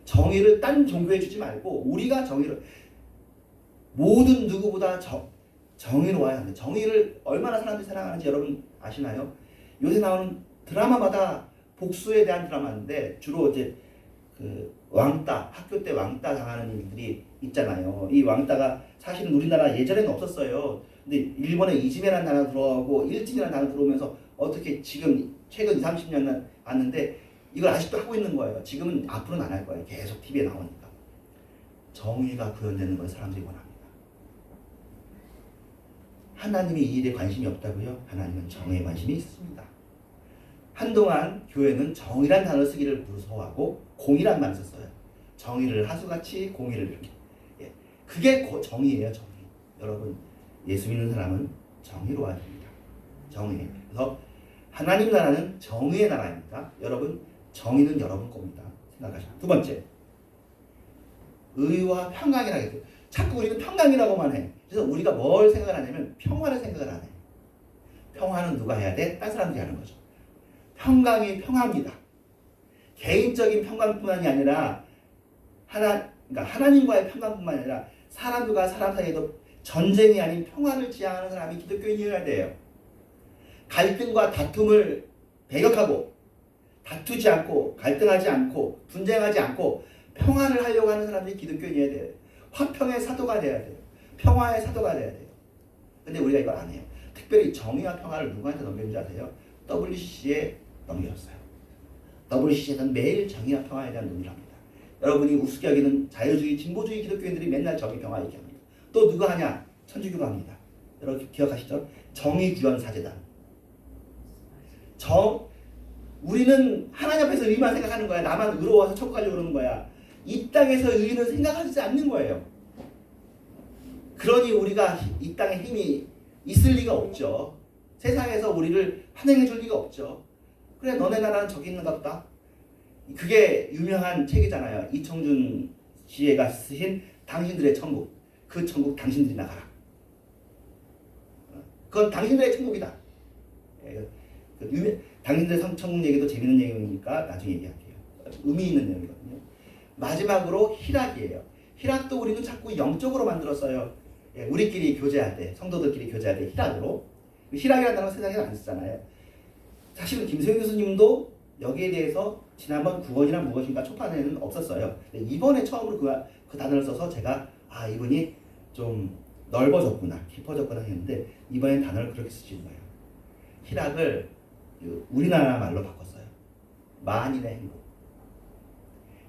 정의를 딴 종교에 주지 말고 우리가 정의를 모든 누구보다 정의로워야 합니다. 정의를 얼마나 사람들이 사랑하는지 여러분 아시나요? 요새 나오는 드라마마다 복수에 대한 드라마인데 주로 이제 그 왕따, 학교 때 왕따 당하는 일들이 있잖아요. 이 왕따가 사실은 우리나라 예전에는 없었어요. 근데 일본에 이즈메라는 나라 들어오고 일진이라는 나라 들어오면서 어떻게 지금 최근 20, 30년 왔는데 이걸 아직도 하고 있는 거예요. 지금은 앞으로는 안 할 거예요. 계속 TV에 나오니까. 정의가 구현되는 걸 사람들이 원합니다. 하나님이 이 일에 관심이 없다고요? 하나님은 정의에 관심이 있습니다. 한동안 교회는 정의란 단어를 쓰기를 무서워하고 공의란 말을 썼어요. 정의를 하수같이 공의를 이렇게. 예. 그게 정의예요. 정의. 여러분 예수 믿는 사람은 정의로워야 됩니다. 정의. 그래서 하나님 나라는 정의의 나라입니다. 여러분 정의는 여러분 겁니다. 생각하시고. 두 번째 의와 평강이라고 해요. 자꾸 우리는 평강이라고만 해. 그래서 우리가 뭘 생각을 하냐면 평화를 생각을 안 해. 평화는 누가 해야 돼? 딴 사람들이 하는 거죠. 평강이 평화입니다. 개인적인 평강뿐만이 아니라 그러니까 하나님과의 평강뿐만 아니라 사람과 사람 사이에도 전쟁이 아닌 평화를 지향하는 사람이 기독교인이어야 돼요. 갈등과 다툼을 배격하고 다투지 않고 갈등하지 않고 분쟁하지 않고 평화를 하려고 하는 사람들이 기독교인이어야 돼요. 화평의 사도가 돼야 돼요. 평화의 사도가 돼야 돼요. 근데 우리가 이걸 안 해요. 특별히 정의와 평화를 누구한테 넘겼는지 아세요? WCC에 넘겼어요. WCC에서는 매일 정의와 평화에 대한 논의를 합니다. 여러분이 우습게 여기는 자유주의, 진보주의 기독교인들이 맨날 정의, 평화 얘기합니다. 또 누가 하냐? 천주교가 합니다. 여러분 기억하시죠? 정의구현사재단. 우리는 하나님 앞에서 의만 생각하는 거야. 나만 의로워서 천국 가려고 그러는 거야. 이 땅에서 의는 생각하지 않는 거예요. 그러니 우리가 이 땅에 힘이 있을 리가 없죠. 세상에서 우리를 환영해 줄 리가 없죠. 그래 너네 나라는 저기 있는가 보다. 그게 유명한 책이잖아요. 이청준 지혜가 쓰신 당신들의 천국. 그 천국 당신들이 나가라. 그건 당신들의 천국이다. 당신들의 천국 얘기도 재밌는 내용이니까 나중에 얘기할게요. 의미 있는 내용이거든요. 마지막으로 희락이에요. 희락도 우리는 자꾸 영적으로 만들었어요. 우리끼리 교제할 때, 성도들끼리 교제할 때 희락으로. 희락이라는 단어 세상에 안 쓰잖아요. 사실은 김세윤 교수님도 여기에 대해서 지난번 구원이란 무엇인가 초판에는 없었어요. 근데 이번에 처음으로 그 단어를 써서 제가 이분이 좀 넓어졌구나, 깊어졌구나 했는데 이번엔 단어를 그렇게 쓰신 거예요. 희락을 우리나라 말로 바꿨어요. 만인의 행복.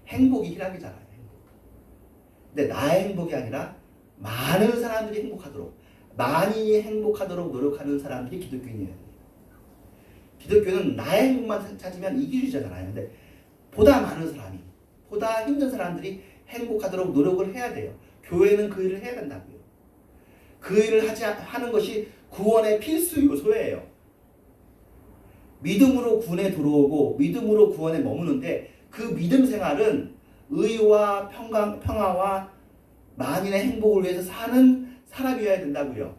행복이 희락이잖아요. 행복. 근데 나의 행복이 아니라 많은 사람들이 행복하도록 많이 행복하도록 노력하는 사람들이 기독교인이에요. 기독교는 나의 행복만 찾으면 이기주의자잖아요. 근데 보다 많은 사람이, 보다 힘든 사람들이 행복하도록 노력을 해야 돼요. 교회는 그 일을 해야 된다고요. 그 일을 하는 것이 구원의 필수 요소예요. 믿음으로 구원에 들어오고 믿음으로 구원에 머무는데 그 믿음 생활은 의와 평화와 만인의 행복을 위해서 사는 사람이어야 된다고요.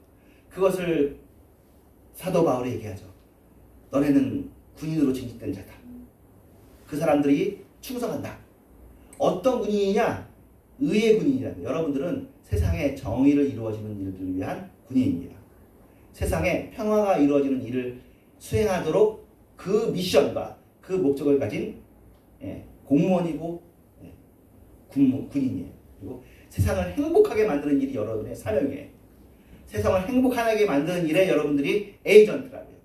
그것을 사도 바울이 얘기하죠. 너네는 군인으로 징집된 자다. 그 사람들이 충성한다. 어떤 군인이냐? 의의 군인이라고. 여러분들은 세상에 정의를 이루어지는 일들을 위한 군인입니다. 세상에 평화가 이루어지는 일을 수행하도록 그 미션과 그 목적을 가진 공무원이고 군인이에요. 그리고 세상을 행복하게 만드는 일이 여러분의 사명이에요. 세상을 행복하게 만드는 일에 여러분들이 에이전트라고요.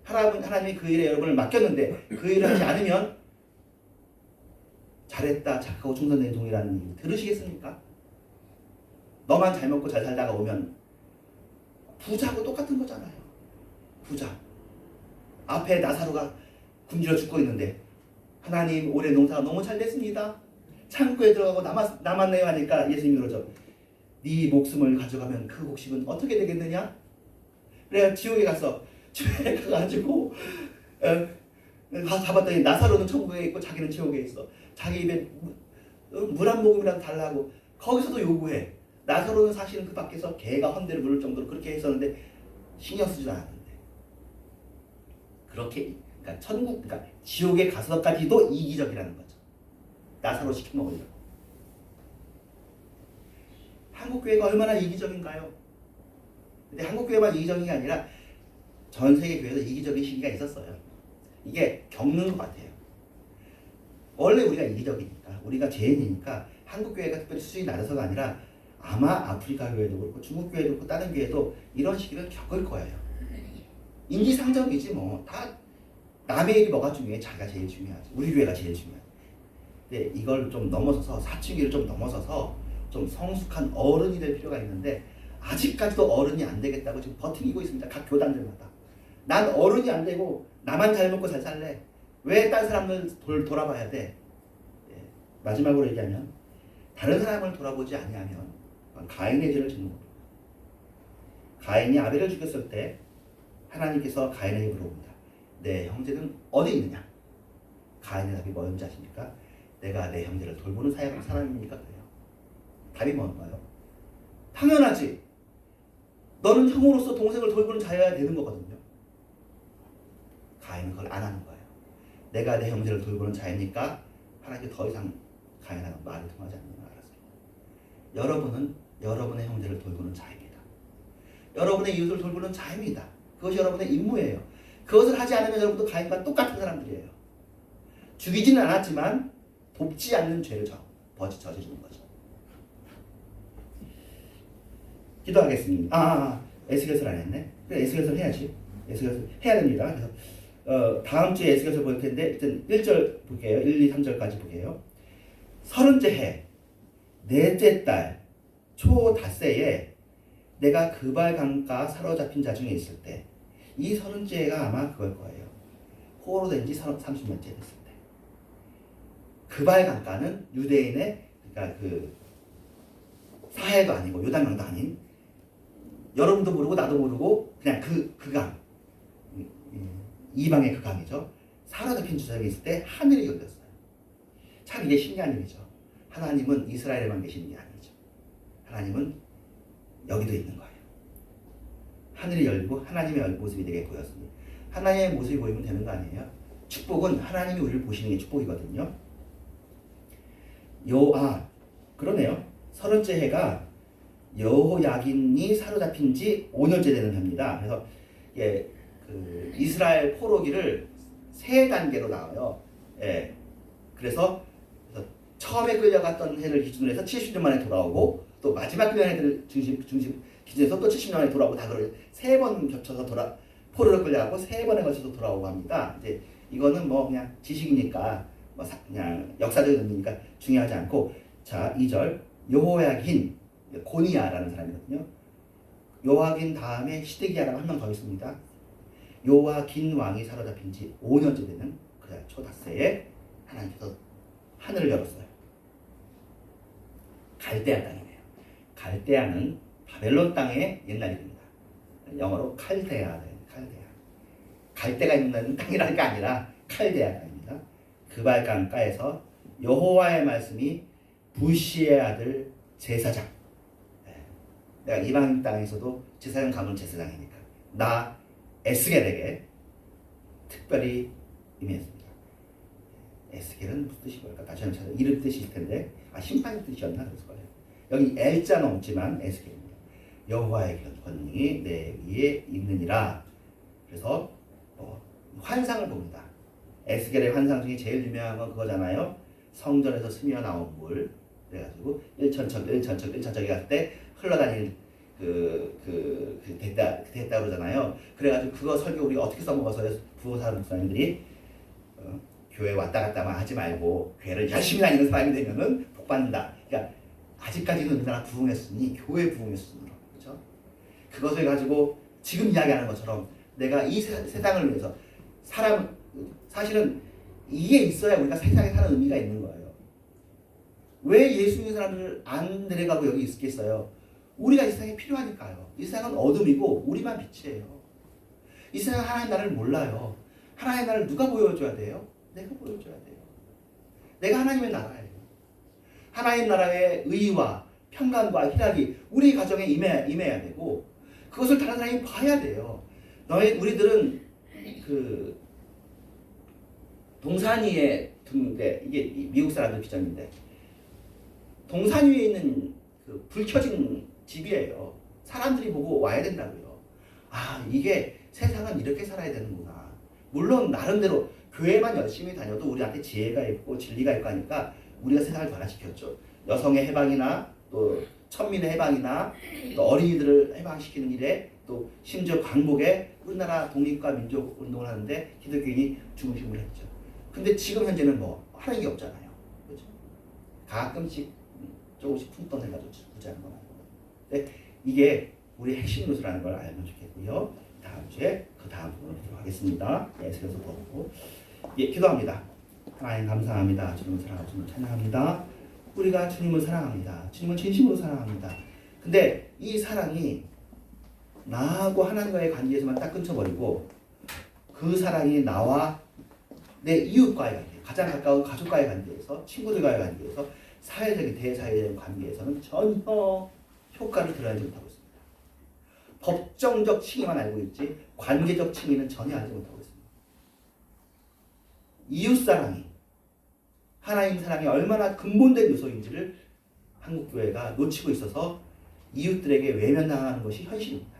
하나님이 그 일에 여러분을 맡겼는데 그 일을 하지 않으면 잘했다, 착하고 충성된 종이라는 얘기 들으시겠습니까? 너만 잘 먹고 잘 살다가 오면 부자하고 똑같은 거잖아요. 부자. 앞에 나사로가 굶주려 죽고 있는데 하나님 올해 농사가 너무 잘 됐습니다. 창고에 들어가고 남았네요 하니까 예수님이 그러죠. 네 목숨을 가져가면 그 곡식은 어떻게 되겠느냐? 그래 지옥에 가서 지옥에 가가지고 가봤더니 나사로는 천국에 있고 자기는 지옥에 있어. 자기 입에 물 한 모금이라도 달라고 거기서도 요구해. 나사로는 사실은 그 밖에서 개가 헌대를 물을 정도로 그렇게 했었는데 신경 쓰지도 않았는데 그렇게 그러니까 그러니까 지옥에 가서까지도 이기적이라는 거죠. 나사로 시켜 먹으려고. 한국교회가 얼마나 이기적인가요? 근데 한국교회만 이기적인 게 아니라 전 세계 교회에서 이기적인 시기가 있었어요. 이게 겪는 것 같아요. 원래 우리가 이기적이니까, 우리가 죄인이니까 한국교회가 특별히 수준이 낮아서가 아니라 아마 아프리카 교회도 그렇고 중국 교회도 그렇고 다른 교회도 이런 시기를 겪을 거예요. 인지상정이지 뭐. 다 남의 일이 뭐가 중요해? 자기가 제일 중요하지. 우리 교회가 제일 중요하지. 근데 이걸 좀 넘어서서 사춘기를 좀 넘어서서 좀 성숙한 어른이 될 필요가 있는데 아직까지도 어른이 안 되겠다고 지금 버티고 있습니다. 각 교단들마다. 난 어른이 안 되고 나만 잘 먹고 잘 살래. 왜 딴 사람을 돌아봐야 돼? 마지막으로 얘기하면 다른 사람을 돌아보지 아니하면 가인의 죄를 짓는 겁니다. 가인이 아벨을 죽였을 때 하나님께서 가인에게 물어봅니다. 내 형제는 어디 있느냐? 가인의 답이 뭐였는지 아십니까? 내가 내 형제를 돌보는 사람입니까? 그래요. 답이 뭔가요? 당연하지. 너는 형으로서 동생을 돌보는 자여야 되는 거거든요. 가인은 그걸 안 하는 거예요. 내가 내 형제를 돌보는 자이니까 하나님께 더 이상 가인하고 말이 통하지 않는 걸 알았습니다. 여러분은 여러분의 형제를 돌보는 자입니다. 여러분의 이웃을 돌보는 자입니다. 그것이 여러분의 임무예요. 그것을 하지 않으면 여러분도 가인과 똑같은 사람들이에요. 죽이지는 않았지만 돕지 않는 죄를 저지르는 거죠. 기도하겠습니다. 에스겔서를 안 했네. 그래, 에스겔서를 해야지. 에스겔서 해야 됩니다. 그래서 다음 주에 에스겔서 볼 텐데 일단 1절 볼게요. 1, 2, 3절까지 볼게요. 30째 해 넷째 달 초 닷새에 내가 그발 강가 사로잡힌 자 중에 있을 때 이 30째 해가 아마 그걸 거예요. 포로로 된 지 30년째 됐을 때. 그발 강가는 유대인의 그러니까 그 사해도 아니고 요단강도 아닌 여러분도 모르고 나도 모르고 그냥 그 강 이방의 그 강이죠. 사로잡힌 주석에 있을 때 하늘이 열렸어요. 참 이게 신기한 일이죠. 하나님은 이스라엘에만 계시는 게 아니죠. 하나님은 여기도 있는 거예요. 하늘이 열리고 하나님의 모습이 내게 보였습니다. 하나님의 모습이 보이면 되는 거 아니에요? 축복은 하나님이 우리를 보시는 게 축복이거든요. 그러네요. 30째 해가 여호야긴이 사로잡힌 지 5년째 되는 해입니다. 그래서 그 이스라엘 포로기를 3단계로 나와요. 그래서 처음에 끌려갔던 해를 기준으로 해서 70년 만에 돌아오고 또 마지막 끌려간 해를 중심 기준에서 또 70년 만에 돌아오고 다 그래요. 3번 겹쳐서 포로를 끌려가고 3번에 걸쳐서 돌아오고 합니다. 이제 이거는 뭐 그냥 지식이니까 뭐 그냥 역사적인 의미니까 중요하지 않고 자 2절 여호야긴 고니야라는 사람이거든요. 요아긴 다음에 시드기야라고 한 명 더 있습니다. 요아긴 왕이 사로잡힌 지 5년째 되는 그 초닷새에 하나님께서 하늘을 열었어요. 갈대아 땅이네요. 갈대아는 바벨론 땅의 옛날 이름입니다. 영어로 칼데아. 갈대가 있는 땅이라는 게 아니라 칼데아 땅입니다. 그발 강가에서 여호와의 말씀이 부시의 아들 제사장, 내가 이방 땅에서도 제사장 가면 제사장이니까 나 에스겔에게 특별히 임했습니다. 에스겔은 무슨 뜻이 뭘까? 다시 한번 찾아 이름 뜻일 텐데 심판의 뜻이었나 그랬을 거예요. 여기 L자 넘지만 에스겔입니다. 여호와의 권능이 내 위에 있느니라. 그래서 환상을 봅니다. 에스겔의 환상 중에 제일 유명한 건 그거잖아요. 성전에서 스며 나온 물 그래가지고 1천척이 갈 때 흘러다니는 됐다 그러잖아요. 그래가지고 그거 설교 우리 어떻게 써먹어서 부호사 목사님들이 교회 왔다 갔다만 하지 말고 교회를 열심히 다니는 사람이 되면은 복 받는다. 그러니까 아직까지는 우리나라 부흥했으니 교회 부흥했으니 그렇죠? 그것을 가지고 지금 이야기하는 것처럼 내가 이 세상을 위해서 사실은 이게 있어야 우리가 세상에 사는 의미가 있는 거예요. 왜 예수 믿는 사람들 안 데려가고 여기 있겠어요? 우리가 이 세상에 필요하니까요. 이 세상은 어둠이고 우리만 빛이에요. 이 세상 하나님 나라를 몰라요. 하나님 나라를 누가 보여줘야 돼요? 내가 보여줘야 돼요. 내가 하나님의 나라예요. 하나님 나라의 의와 평강과 희락이 우리 가정에 임해야 되고 그것을 다른 사람이 봐야 돼요. 우리들은 동산 위에 둔데 이게 미국 사람들 비전인데 동산 위에 있는 불 켜진 집이에요. 사람들이 보고 와야 된다고요. 이게 세상은 이렇게 살아야 되는구나. 물론 나름대로 교회만 열심히 다녀도 우리한테 지혜가 있고 진리가 있고 하니까 우리가 세상을 변화시켰죠. 여성의 해방이나 또 천민의 해방이나 또 어린이들을 해방시키는 일에 또 심지어 광복에 우리나라 독립과 민족 운동을 하는데 기독교인이 중심을 했죠. 근데 지금 현재는 하는 게 없잖아요. 그렇죠? 가끔씩 조금씩 푼돈 해가지고 구제하는 건 아니고. 근데 이게 우리 핵심 요소라는 걸 알면 좋겠고요. 다음 주에 그 다음 부분을 보도록 하겠습니다. 에스겔서 보고 기도합니다. 하나님 감사합니다. 주님을 사랑하고 주님을 찬양합니다. 우리가 주님을 사랑합니다. 주님을 진심으로 사랑합니다. 근데 이 사랑이 나하고 하나님과의 관계에서만 딱 끊쳐버리고 그 사랑이 나와 내 이웃과의 관계, 가장 가까운 가족과의 관계에서 친구들과의 관계에서 사회적인 대사회적인 관계에서는 전혀 효과를 드러내지 못하고 있습니다. 법정적 칭의만 알고 있지 관계적 칭의는 전혀 알지 못하고 있습니다. 이웃사랑이 하나님 사랑이 얼마나 근본된 요소인지를 한국교회가 놓치고 있어서 이웃들에게 외면당하는 것이 현실입니다.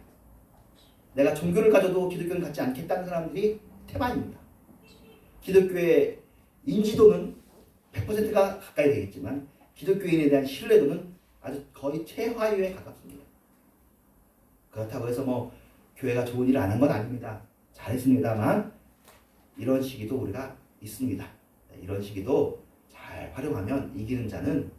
내가 종교를 가져도 기독교는 갖지 않겠다는 사람들이 태반입니다. 기독교의 인지도는 100%가 가까이 되겠지만 기독교인에 대한 신뢰도는 아주 거의 최하위에 가깝습니다. 그렇다고 해서 교회가 좋은 일을 안 한 건 아닙니다. 잘했습니다만 이런 시기도 우리가 있습니다. 이런 시기도 잘 활용하면 이기는 자는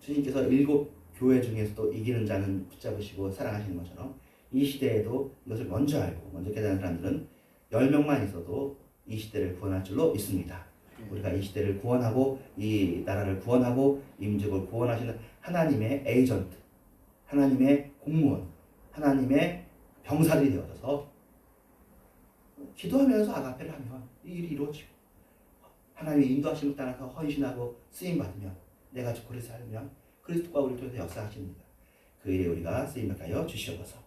주님께서 7 교회 중에서도 이기는 자는 붙잡으시고 사랑하시는 것처럼 이 시대에도 이것을 먼저 알고 먼저 깨닫는 사람들은 10명만 있어도 이 시대를 구원할 줄로 믿습니다. 우리가 이 시대를 구원하고 이 나라를 구원하고 이 민족을 구원하시는 하나님의 에이전트, 하나님의 공무원, 하나님의 병사들이 되어져서 기도하면서 아가페를 하면 이 일이 이루어지고 하나님의 인도하심을 따라서 헌신하고 쓰임받으면 내가 그리스도를 살면 그리스도가 우리를 통해서 역사하십니다. 그 일에 우리가 쓰임받게 하여 주시옵소서.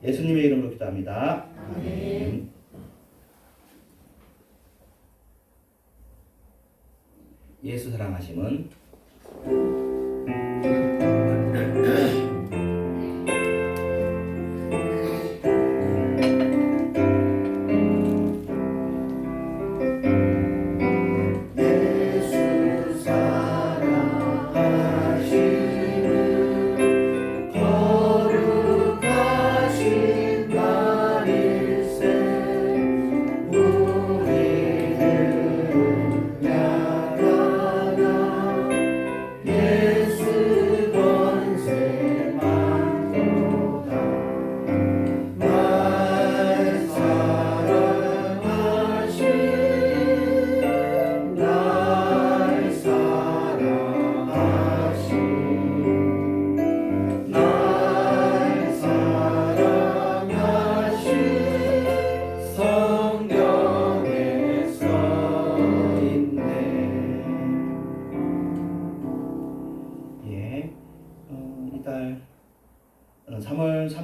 예수님의 이름으로 기도합니다. 아멘. 예수 사랑하심은 예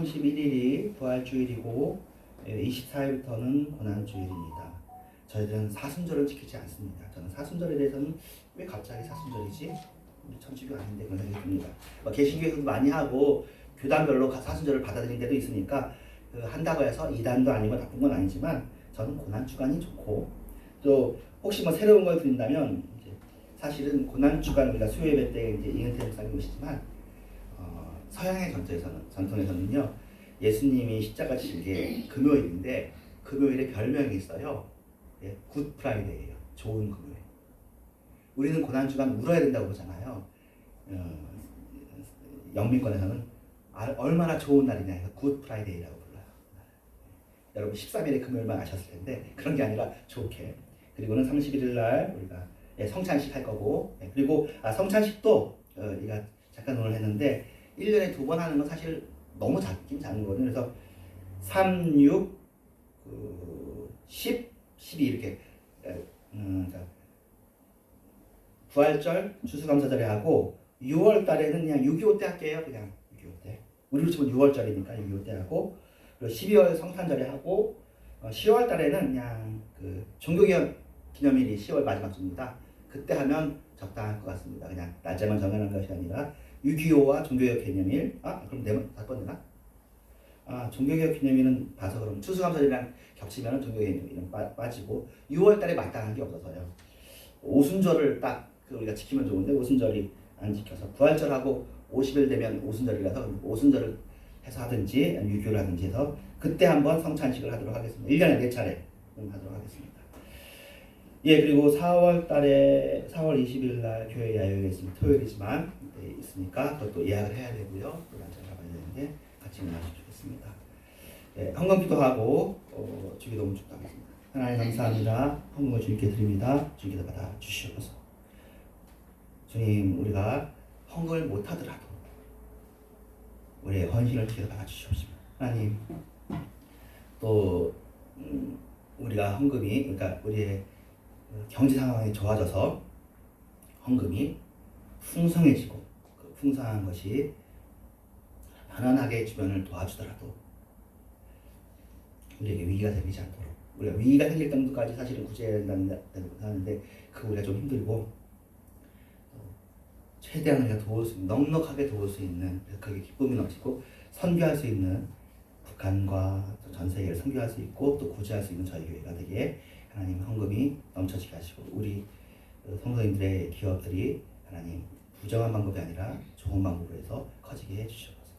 31일이 부활주일이고 24일부터는 고난주일입니다. 저희들은 사순절을 지키지 않습니다. 저는 사순절에 대해서는 왜 갑자기 사순절이지? 천주교 아닌데 그런 생각이 듭니다. 개신교에서도 많이 하고 교단별로 사순절을 받아들인 데도 있으니까 한다고 해서 이단도 아니고 나쁜 건 아니지만 저는 고난주간이 좋고 또 혹시 새로운 걸 드린다면 이제 사실은 고난주간 우리가 수요예배 때 이제 이은태 목사님 오시지만 서양의 전통에서는요 예수님이 십자가 지신 게 금요일인데 금요일에 별명이 있어요. 예, 굿 프라이데이예요. 좋은 금요일. 우리는 고난주간 울어야 된다고 그러잖아요. 영미권에서는 얼마나 좋은 날이냐 해서 굿 프라이데이라고 불러요. 여러분 13일에 금요일만 아셨을 텐데 그런 게 아니라 좋게. 그리고는 31일 날 우리가 성찬식 할 거고 그리고 성찬식도 우리가 잠깐 오늘 했는데 1년에 2번 하는 건 사실 너무 작은 거거든요. 그래서 3, 6, 10, 12 이렇게 그러니까 부활절, 추수감사절에 하고 6월 달에는 그냥 6.25 때 할게요. 그냥 6.25 때. 우리로 치면 6월절이니까 6.25 때 하고 그리고 12월 성탄절에 하고 10월 달에는 그냥 종교개혁 기념일이 10월 마지막 주입니다. 그때 하면 적당할 것 같습니다. 그냥 날짜만 정하는 것이 아니라 6.25와 종교개혁 기념일 그럼 바꿔야 되나? 종교개혁 기념일은 봐서 그럼 추수감사절이랑 겹치면 종교개혁 기념일은 빠지고 6월 달에 마땅한 게 없어서요. 오순절을 딱 우리가 지키면 좋은데 오순절이 안 지켜서 부활절하고 50일 되면 오순절이라서 오순절을 해서 하든지 6.25를 하든지 해서 그때 한번 성찬식을 하도록 하겠습니다. 1년에 4차례 하도록 하겠습니다. 예, 그리고 4월 20일 날 교회 야유회가 있습니다. 토요일이지만 있으니까 그것도 예약을 해야 되고요. 또 날짜를 잡아야 되는데 같이 만나시면 좋겠습니다. 예, 헌금기도하고 주기도문 축도하겠습니다. 하나님 감사합니다. 헌금을 주님께 드립니다. 주님께서 받아 주시옵소서. 주님, 우리가 헌금을 못하더라도 우리의 헌신을 주께서 받아 주시옵소서. 하나님, 또 우리가 헌금이 그러니까 우리의 경제 상황이 좋아져서 헌금이 풍성해지고 그 풍성한 것이 편안하게 주변을 도와주더라도 우리에게 위기가 생기지 않도록 우리가 위기가 생길 정도까지 사실은 구제해야 된다고 하는데 그 우리가 좀 힘들고 최대한 우리가 도울 수 넉넉하게 도울 수 있는 그게 기쁨이 넘치고 선교할 수 있는 북한과 전 세계를 선교할 수 있고 또 구제할 수 있는 저희 교회가 되게 하나님 헌금이 넘쳐지게 하시고 우리 성도님들의 기업들이 하나님 부정한 방법이 아니라 좋은 방법으로 해서 커지게 해주시옵소서.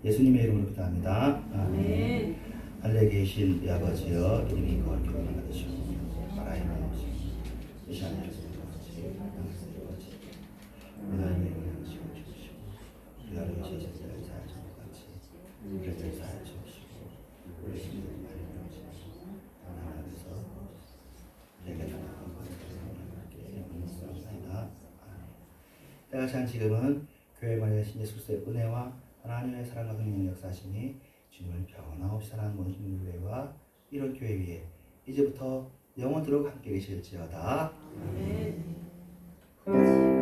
예수님의 이름으로 기도합니다. 아멘. 하늘에 계신 내 아버지여 이름이 거룩히 여겨지시옵소서. 나라의 나옵시고 이 시간에 하나님의 은혜를 주시옵시고 우리가 제자들을 사하신 것 같이 우리를 사하여 주옵시고 우리 신들을 많이 배우시옵시고 하나님께서 우리에게 전하는 것을 영원하옵나이다. 때가 찬 지금은 교회 말에 신 예수 그리스도의 은혜와 하나님의 사랑과 성령의 역사하심이 주님을 변함없이 사랑하는 모든 교회와 이런 교회 위에 이제부터 영원토록 함께 계실지어다. 아멘.